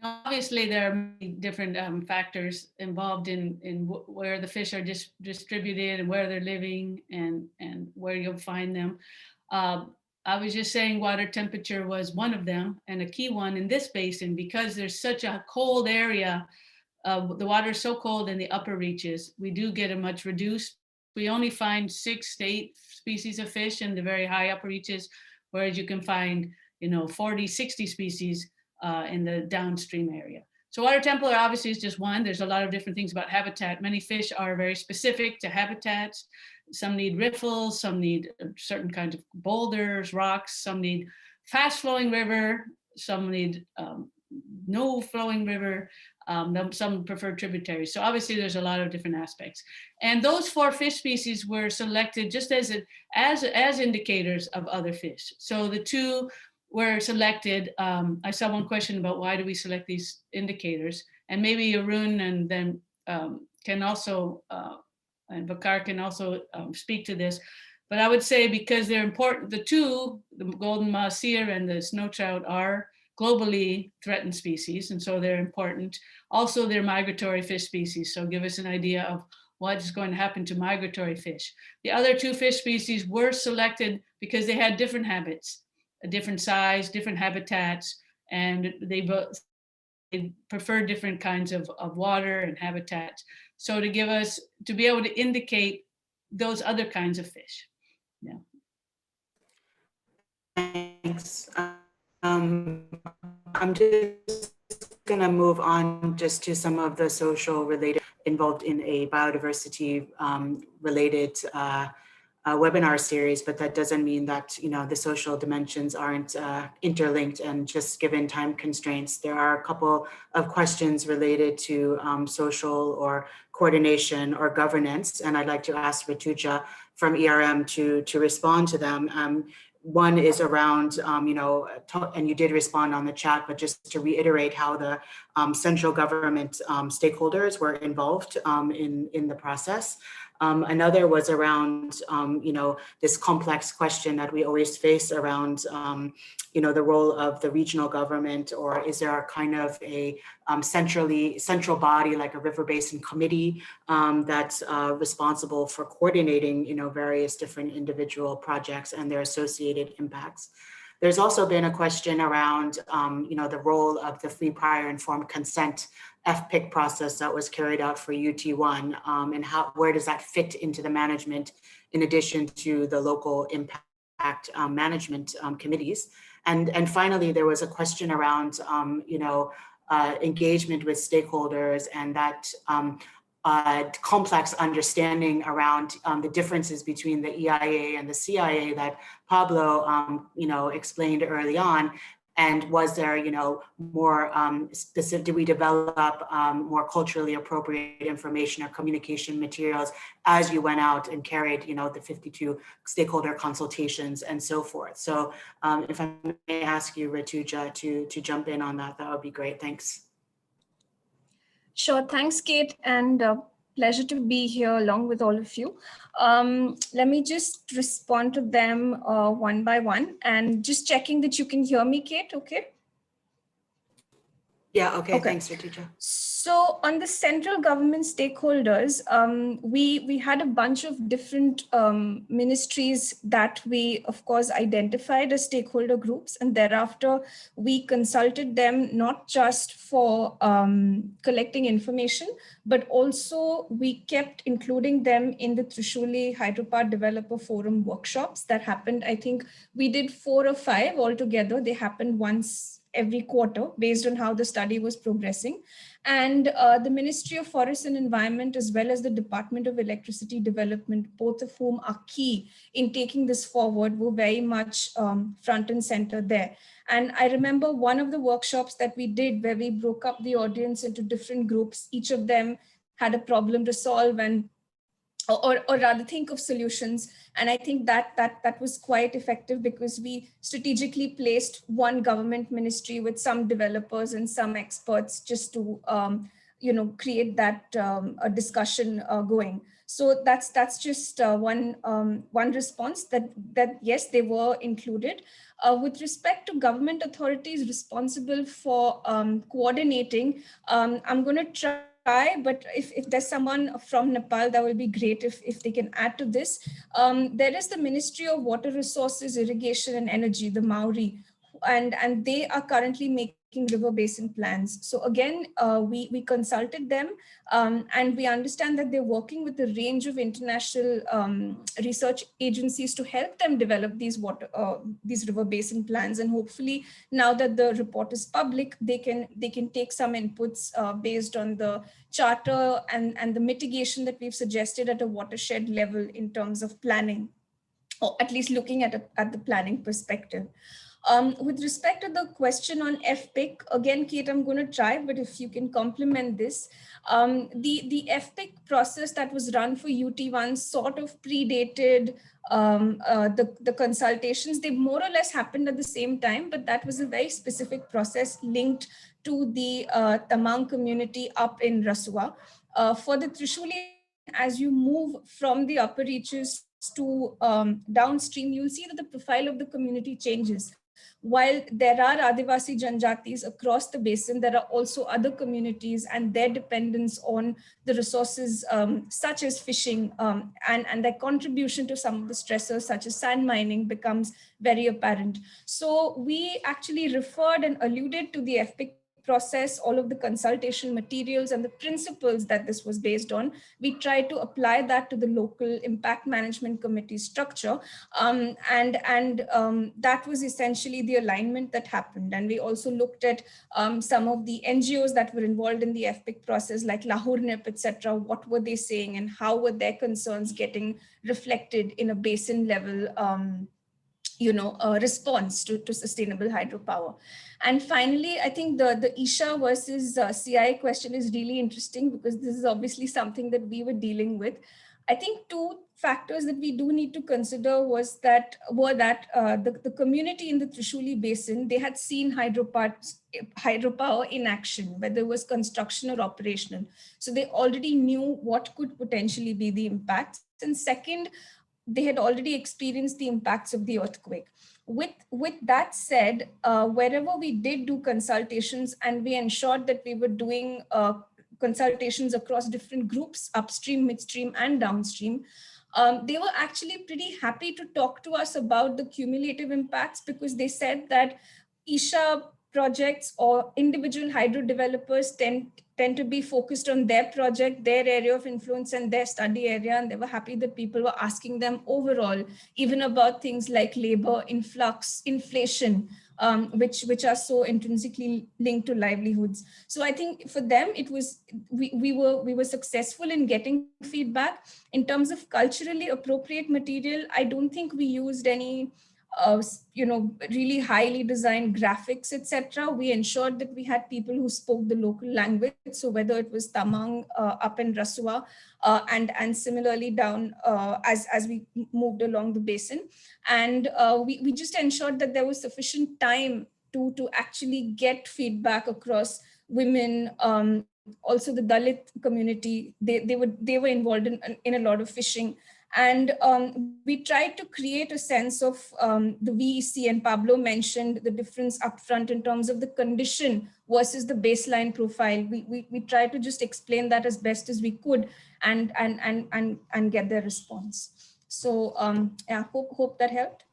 Obviously, there are many different factors involved in where the fish are distributed and where they're living and where you'll find them. I was just saying water temperature was one of them, and a key one in this basin because there's such a cold area. The water is so cold in the upper reaches, we do get a much reduced. We only find 6 to 8 species of fish in the very high upper reaches, whereas you can find 40, 60 species in the downstream area. So water temperature obviously is just one. There's a lot of different things about habitat. Many fish are very specific to habitats. Some need riffles, some need certain kinds of boulders, rocks, some need fast flowing river, some need no flowing river, some prefer tributaries. So obviously there's a lot of different aspects. And those 4 fish species were selected just as indicators of other fish. So the 2 were selected. I saw one question about why do we select these indicators, and maybe Arun and then can also, and Bakar can also speak to this, but I would say because they're important, the 2, the golden mahseer and the snow trout are globally threatened species, and so they're important. Also, they're migratory fish species, so give us an idea of what is going to happen to migratory fish. The other 2 fish species were selected because they had different habits, a different size, different habitats, and they prefer different kinds of water and habitats. So to be able to indicate those other kinds of fish. Yeah. Thanks. I'm just going to move on just to some of the social related involved in a biodiversity related webinar series, but that doesn't mean that the social dimensions aren't interlinked. And just given time constraints, there are a couple of questions related to social or coordination or governance, and I'd like to ask Rituja from ERM to respond to them. One is around, and you did respond on the chat, but just to reiterate how the central government stakeholders were involved in the process. Another was around, this complex question that we always face around, the role of the regional government, or is there a kind of a central body like a river basin committee that's responsible for coordinating, various different individual projects and their associated impacts. There's also been a question around, the role of the free prior informed consent FPIC process that was carried out for UT1, and where does that fit into the management in addition to the local impact impact management committees. And finally, there was a question around, engagement with stakeholders and that complex understanding around the differences between the EIA and the CIA that Pablo, explained early on. And was there, more specific, did we develop more culturally appropriate information or communication materials as you went out and carried, the 52 stakeholder consultations and so forth? So if I may ask you, Rituja, to jump in on that, that would be great. Thanks. Sure, thanks, Kate, and pleasure to be here along with all of you. Let me just respond to them one by one, and just checking that you can hear me, Kate, okay? Yeah, okay. Thanks, Rituja. So on the central government stakeholders, we had a bunch of different ministries that we, of course, identified as stakeholder groups, and thereafter we consulted them not just for collecting information, but also we kept including them in the Trishuli Hydropower Developer Forum workshops that happened. I think we did 4 or 5 altogether. They happened once every quarter based on how the study was progressing. And the Ministry of Forest and Environment, as well as the Department of Electricity Development, both of whom are key in taking this forward, were very much front and center there. And I remember one of the workshops that we did where we broke up the audience into different groups. Each of them had a problem to solve and or rather think of solutions. And I think that was quite effective because we strategically placed one government ministry with some developers and some experts just to create that a discussion going. So that's just one response that yes, they were included. With respect to government authorities responsible for coordinating, I'm going to try. But if there's someone from Nepal, that will be great if they can add to this. There is the Ministry of Water Resources, Irrigation and Energy, the Maori, and they are currently making river basin plans. So again, we consulted them and we understand that they're working with a range of international research agencies to help them develop these river basin plans. And hopefully now that the report is public, they can take some inputs based on the charter and the mitigation that we've suggested at a watershed level in terms of planning, or at least looking at the planning perspective. With respect to the question on FPIC, again, Kate, I'm going to try, but if you can complement this, the FPIC process that was run for UT1 sort of predated the consultations. They more or less happened at the same time, but that was a very specific process linked to the Tamang community up in Rasua. For the Trishuli, as you move from the upper reaches to downstream, you'll see that the profile of the community changes. While there are Adivasi Janjatis across the basin, there are also other communities and their dependence on the resources such as fishing and their contribution to some of the stressors such as sand mining becomes very apparent. So we actually referred and alluded to the FPIC process, all of the consultation materials and the principles that this was based on. We tried to apply that to the local impact management committee structure. And that was essentially the alignment that happened. And we also looked at some of the NGOs that were involved in the FPIC process, like Lahore NIP, etc. What were they saying and how were their concerns getting reflected in a basin level response to sustainable hydropower. And finally, I think the Isha versus CIA question is really interesting because this is obviously something that we were dealing with. I think 2 factors that we do need to consider were that the community in the Trishuli Basin, they had seen hydropower in action, whether it was construction or operational. So they already knew what could potentially be the impacts. And second, they had already experienced the impacts of the earthquake. With that said, wherever we did do consultations and we ensured that we were doing consultations across different groups, upstream, midstream, and downstream, they were actually pretty happy to talk to us about the cumulative impacts because they said that Isha projects or individual hydro developers tend to be focused on their project, their area of influence and their study area. And they were happy that people were asking them overall, even about things like labor influx, inflation, which are so intrinsically linked to livelihoods. So I think for them, it was, we were successful in getting feedback. In terms of culturally appropriate material, I don't think we used any really highly designed graphics, etc. We ensured that we had people who spoke the local language. So whether it was Tamang up in Rasua, and similarly down as we moved along the basin, and we just ensured that there was sufficient time to actually get feedback across women. Also the Dalit community, they were involved in a lot of fishing. And we tried to create a sense of the VEC, and Pablo mentioned the difference upfront in terms of the condition versus the baseline profile. We tried to just explain that as best as we could and get their response. So yeah, hope that helped.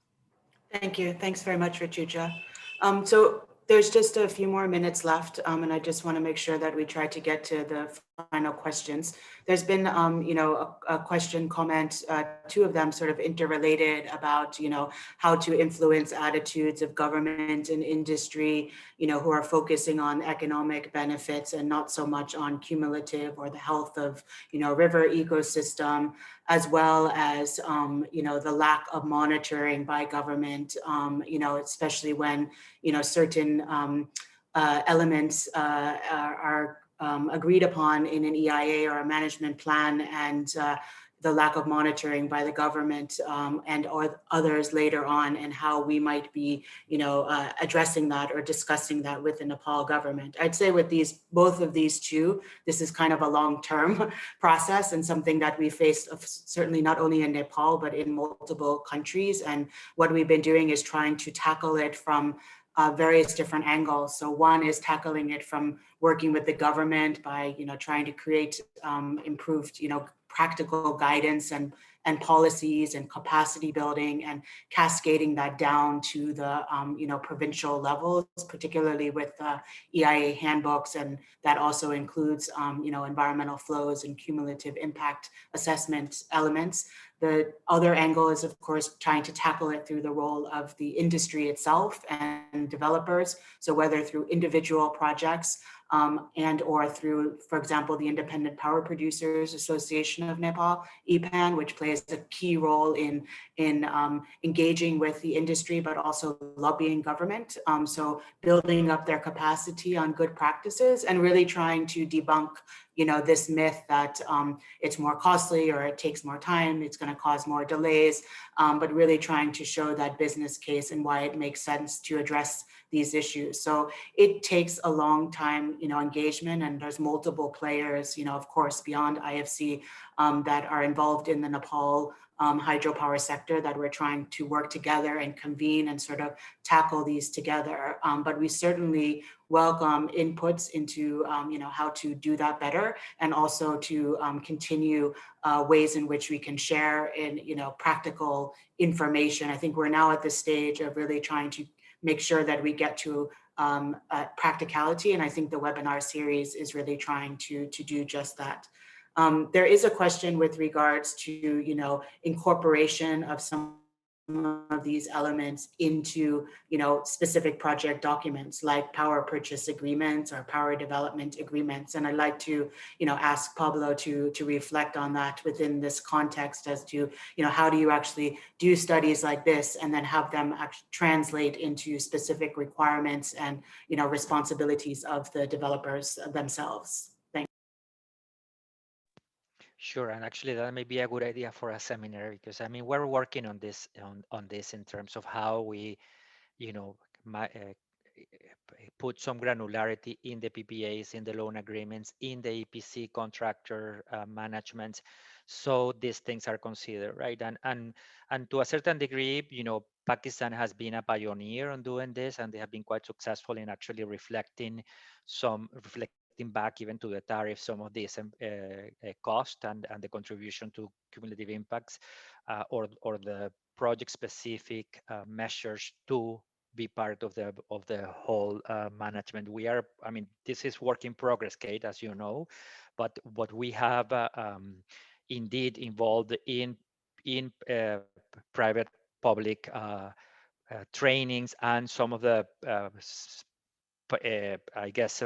Thank you. Thanks very much, Rituja. So there's just a few more minutes left, and I just want to make sure that we try to get to the final questions. There's been, a question, comment, two of them sort of interrelated about, how to influence attitudes of government and industry, who are focusing on economic benefits and not so much on cumulative or the health of, river ecosystem, as well as, the lack of monitoring by government, especially when, certain elements are agreed upon in an EIA or a management plan, and the lack of monitoring by the government and or others later on, and how we might be, addressing that or discussing that with the Nepal government. I'd say with both of these two, this is kind of a long-term process and something that we face certainly not only in Nepal, but in multiple countries. And what we've been doing is trying to tackle it from various different angles. So one is tackling it from working with the government by, trying to create improved, practical guidance and policies and capacity building, and cascading that down to the, provincial levels, particularly with EIA handbooks. And that also includes, environmental flows and cumulative impact assessment elements. The other angle is, of course, trying to tackle it through the role of the industry itself and developers. So whether through individual projects and or through, for example, the Independent Power Producers Association of Nepal, EPAN, which plays a key role in engaging with the industry, but also lobbying government. So building up their capacity on good practices and really trying to debunk, this myth that it's more costly or it takes more time, it's going to cause more delays, but really trying to show that business case and why it makes sense to address these issues. So it takes a long time, engagement, and there's multiple players, of course, beyond IFC that are involved in the Nepal hydropower sector that we're trying to work together and convene and sort of tackle these together. But we certainly welcome inputs into how to do that better, and also to continue ways in which we can share in practical information. I think we're now at the stage of really trying to make sure that we get to practicality, and I think the webinar series is really trying to do just that. There is a question with regards to incorporation of some of these elements into specific project documents like power purchase agreements or power development agreements. And I'd like to ask Pablo to reflect on that within this context as to how do you actually do studies like this and then have them actually translate into specific requirements and responsibilities of the developers themselves. Thanks. Sure, and actually that may be a good idea for a seminar, because I mean we're working on this in terms of how we, put some granularity in the PPAs, in the loan agreements, in the EPC contractor management, so these things are considered, right? And to a certain degree, Pakistan has been a pioneer on doing this, and they have been quite successful in actually reflecting back even to the tariff some of this cost and the contribution to cumulative impacts or the project specific measures to be part of the whole management. We are, I mean, this is work in progress, Kate, as you know, but what we have indeed involved in private public trainings and some of the I guess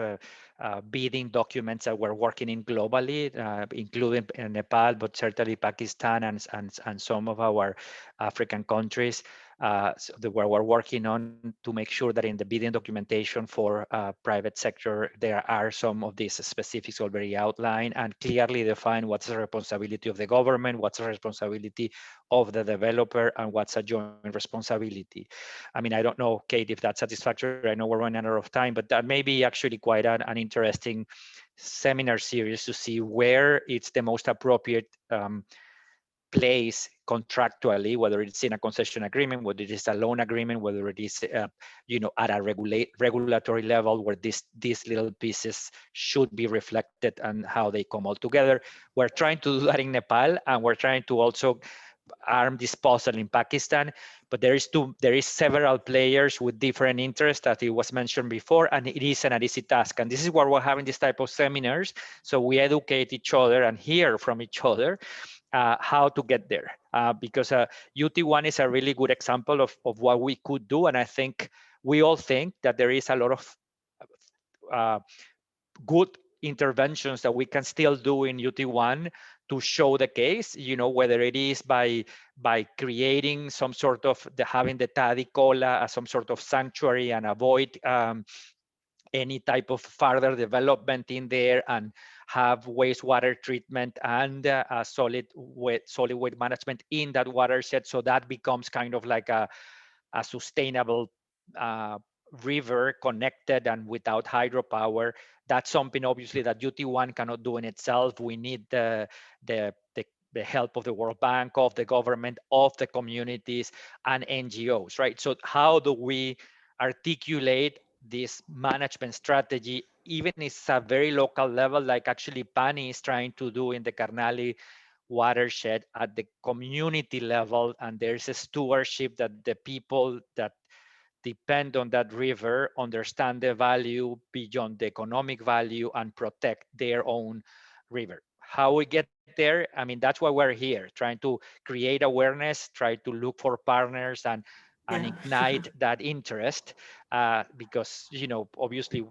bidding documents that we're working in globally, including Nepal, but certainly Pakistan and some of our African countries, where we're working on to make sure that in the bidding documentation for private sector, there are some of these specifics already outlined and clearly define what's the responsibility of the government, what's the responsibility of the developer, and what's a joint responsibility. I mean, I don't know, Kate, if that's satisfactory. I know we're running out of time, but that may be actually quite an interesting seminar series to see where it's the most appropriate place contractually, whether it's in a concession agreement, whether it is a loan agreement, whether it is, you know, at a regulatory level where these little pieces should be reflected and how they come all together. We're trying to do that in Nepal, and we're trying to also arm disposal in Pakistan, but there is several players with different interests, that it was mentioned before, and it isn't an easy task. And this is why we're having this type of seminars, so we educate each other and hear from each other how to get there. Because UT1 is a really good example of what we could do, and I think we all think that there is a lot of good interventions that we can still do in UT1 to show the case, you know, whether it is by creating some sort of having the Tadi Kola as some sort of sanctuary and avoid any type of further development in there, and have wastewater treatment and solid waste management in that watershed, so that becomes kind of like a sustainable river connected and without hydropower. That's something obviously that UT1 cannot do in itself. We need the help of the World Bank, of the government, of the communities and NGOs, right? So how do we articulate this management strategy, even if it's a very local level, like actually Pani is trying to do in the Karnali watershed at the community level, and there's a stewardship that the people that depend on that river understand the value beyond the economic value and protect their own river. How we get there, I mean, that's why we're here, trying to create awareness, try to look for partners and ignite that interest, because, you know, obviously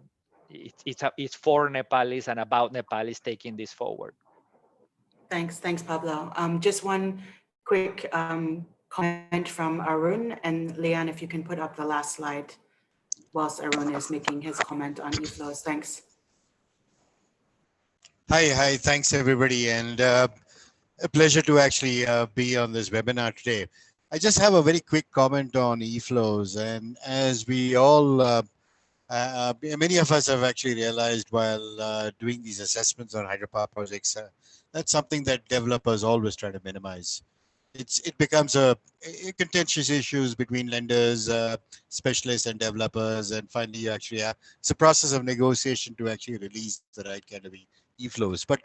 it's for Nepalis and about Nepalis taking this forward. Thanks, Pablo. Just one quick comment from Arun, and Leanne, if you can put up the last slide whilst Arun is making his comment on e-flows. Thanks. Hi, thanks everybody, and a pleasure to actually be on this webinar today. I just have a very quick comment on e-flows, and as we all, many of us have actually realized while doing these assessments on hydropower projects, that's something that developers always try to minimize. It becomes a contentious issues between lenders, specialists and developers, and finally actually it's a process of negotiation to actually release the right kind of e-flows. But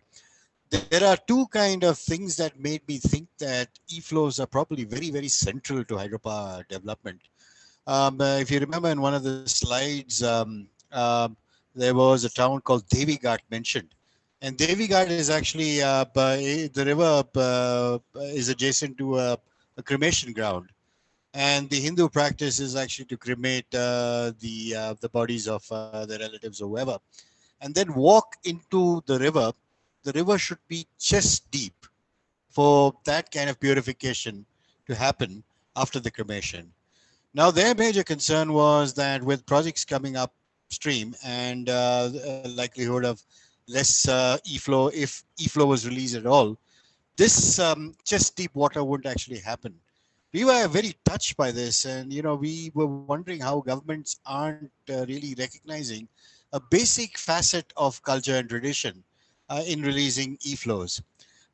there are two kind of things that made me think that e-flows are probably very, very central to hydropower development. If you remember in one of the slides, there was a town called Devigat mentioned. And Devigat is actually, the river is adjacent to a cremation ground. And the Hindu practice is actually to cremate the bodies of the relatives or whoever. And then walk into the river. The river should be chest deep for that kind of purification to happen after the cremation. Now, their major concern was that with projects coming upstream and likelihood of less e-flow, if e-flow was released at all, this chest deep water wouldn't actually happen. We were very touched by this, and we were wondering how governments aren't really recognizing a basic facet of culture and tradition in releasing e-flows.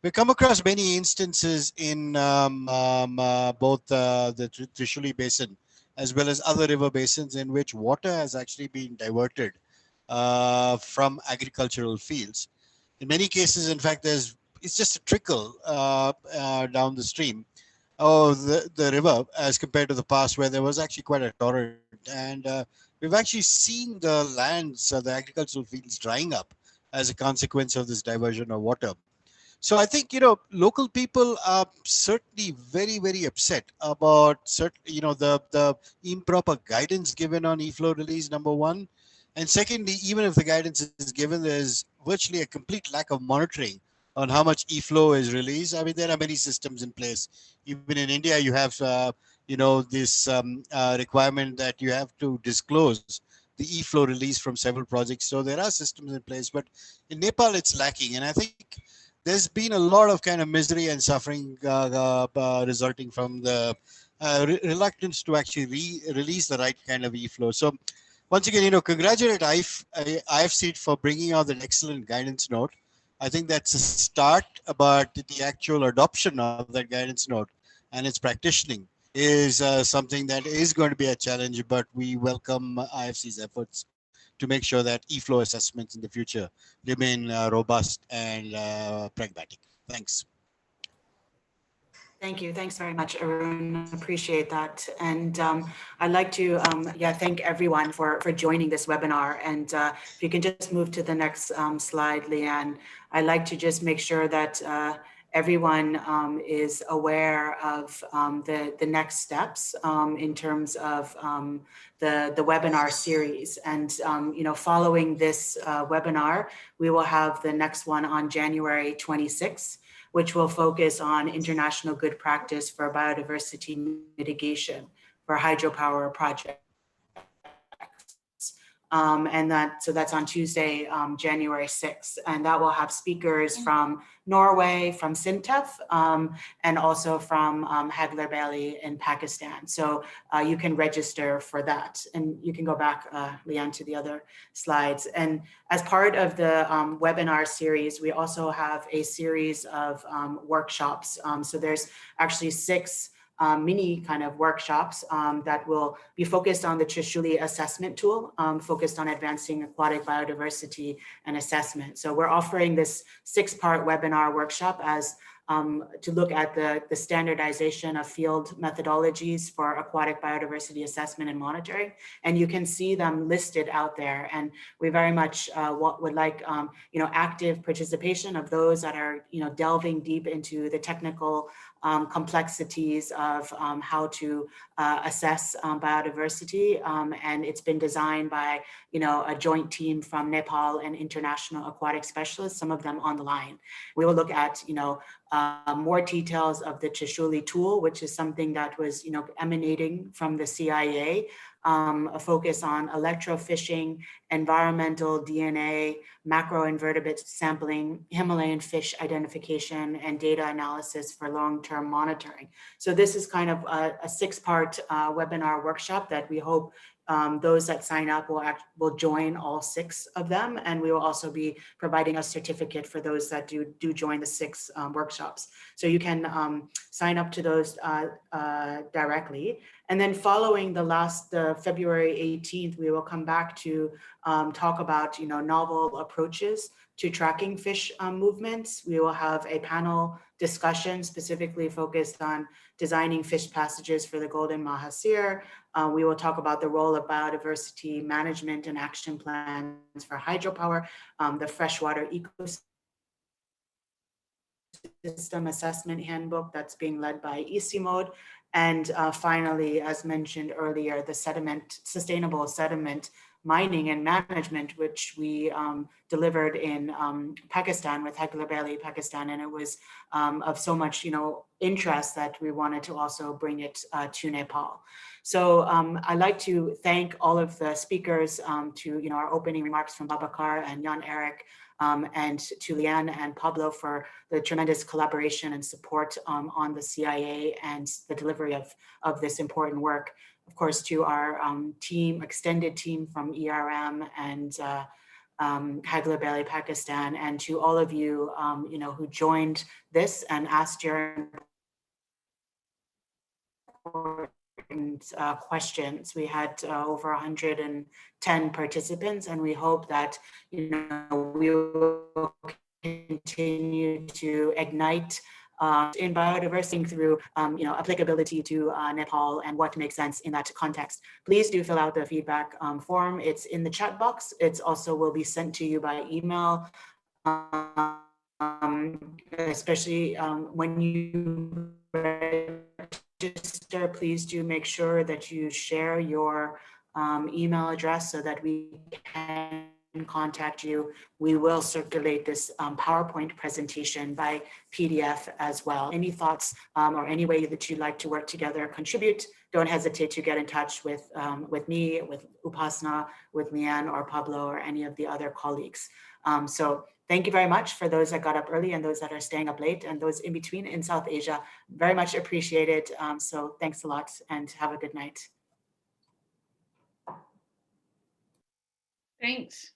We come across many instances in both the Trishuli Basin as well as other river basins in which water has actually been diverted from agricultural fields. In many cases, in fact, it's just a trickle down the stream. of the river as compared to the past, where there was actually quite a torrent. And we've actually seen the lands, the agricultural fields drying up as a consequence of this diversion of water. So I think, local people are certainly very, very upset about the improper guidance given on e-flow release, number one. And secondly, even if the guidance is given, there's virtually a complete lack of monitoring on how much e-flow is released. I mean, there are many systems in place. Even in India, you have, this requirement that you have to disclose the e-flow release from several projects. So there are systems in place, but in Nepal, it's lacking. And I think there's been a lot of kind of misery and suffering resulting from the reluctance to actually release the right kind of e-flow. So once again, congratulate IFC for bringing out an excellent guidance note. I think that's a start, but the actual adoption of that guidance note and its practicing is something that is going to be a challenge, but we welcome IFC's efforts to make sure that e-flow assessments in the future remain robust and pragmatic. Thanks. Thank you. Thanks very much, Arun. Appreciate that. And I'd like to thank everyone for joining this webinar. And if you can just move to the next slide, Leanne, I'd like to just make sure that everyone is aware of the next steps in terms of the webinar series. And following this webinar, we will have the next one on January 26th, which will focus on international good practice for biodiversity mitigation for hydropower projects. So that's on Tuesday, January 6th. And that will have speakers from Norway, from Sintef, and also from Hagler Bailey in Pakistan. So you can register for that. And you can go back, Leanne, to the other slides. And as part of the webinar series, we also have a series of workshops. So there's actually 6 mini kind of workshops that will be focused on the Trishuli assessment tool, focused on advancing aquatic biodiversity and assessment. So we're offering this 6-part webinar workshop as to look at the standardization of field methodologies for aquatic biodiversity assessment and monitoring. And you can see them listed out there. And we very much would like active participation of those that are delving deep into the technical complexities of how to assess biodiversity. And it's been designed by a joint team from Nepal and international aquatic specialists, some of them on the line. We will look at more details of the Trishuli tool, which is something that was emanating from the CIA, a focus on electrofishing, environmental DNA, macroinvertebrate sampling, Himalayan fish identification, and data analysis for long-term monitoring. So this is kind of a 6-part webinar workshop that we hope those that sign up will join all 6 of them. And we will also be providing a certificate for those that do join the 6 workshops. So you can sign up to those directly. And then following the February 18th, we will come back to talk about novel approaches to tracking fish movements. We will have a panel discussion specifically focused on designing fish passages for the golden mahasir. We will talk about the role of biodiversity management and action plans for hydropower, the freshwater ecosystem assessment handbook that's being led by ECMOD. And finally, as mentioned earlier, the sustainable sediment mining and management, which we delivered in Pakistan with Hagler Bailey, Pakistan, and it was of so much interest that we wanted to also bring it to Nepal. So I'd like to thank all of the speakers, to our opening remarks from Babakar and Jan Eric, and to Leanne and Pablo for the tremendous collaboration and support on the CIA and the delivery of this important work. Of course, to our extended team from ERM and Hagler Bailey, Pakistan, and to all of you, who joined this and asked your questions. We had over 110 participants, and we hope that we will continue to ignite in biodiversity through applicability to Nepal and what makes sense in that context. Please do fill out the feedback form. It's in the chat box. It's also will be sent to you by email, especially when you register. Please do make sure that you share your email address so that we can contact you. We will circulate this PowerPoint presentation by PDF as well. Any thoughts or any way that you'd like to work together, contribute, don't hesitate to get in touch with me, with Upasana, with Leanne or Pablo or any of the other colleagues. So thank you very much for those that got up early and those that are staying up late and those in between in South Asia. Very much appreciated. So thanks a lot and have a good night. Thanks.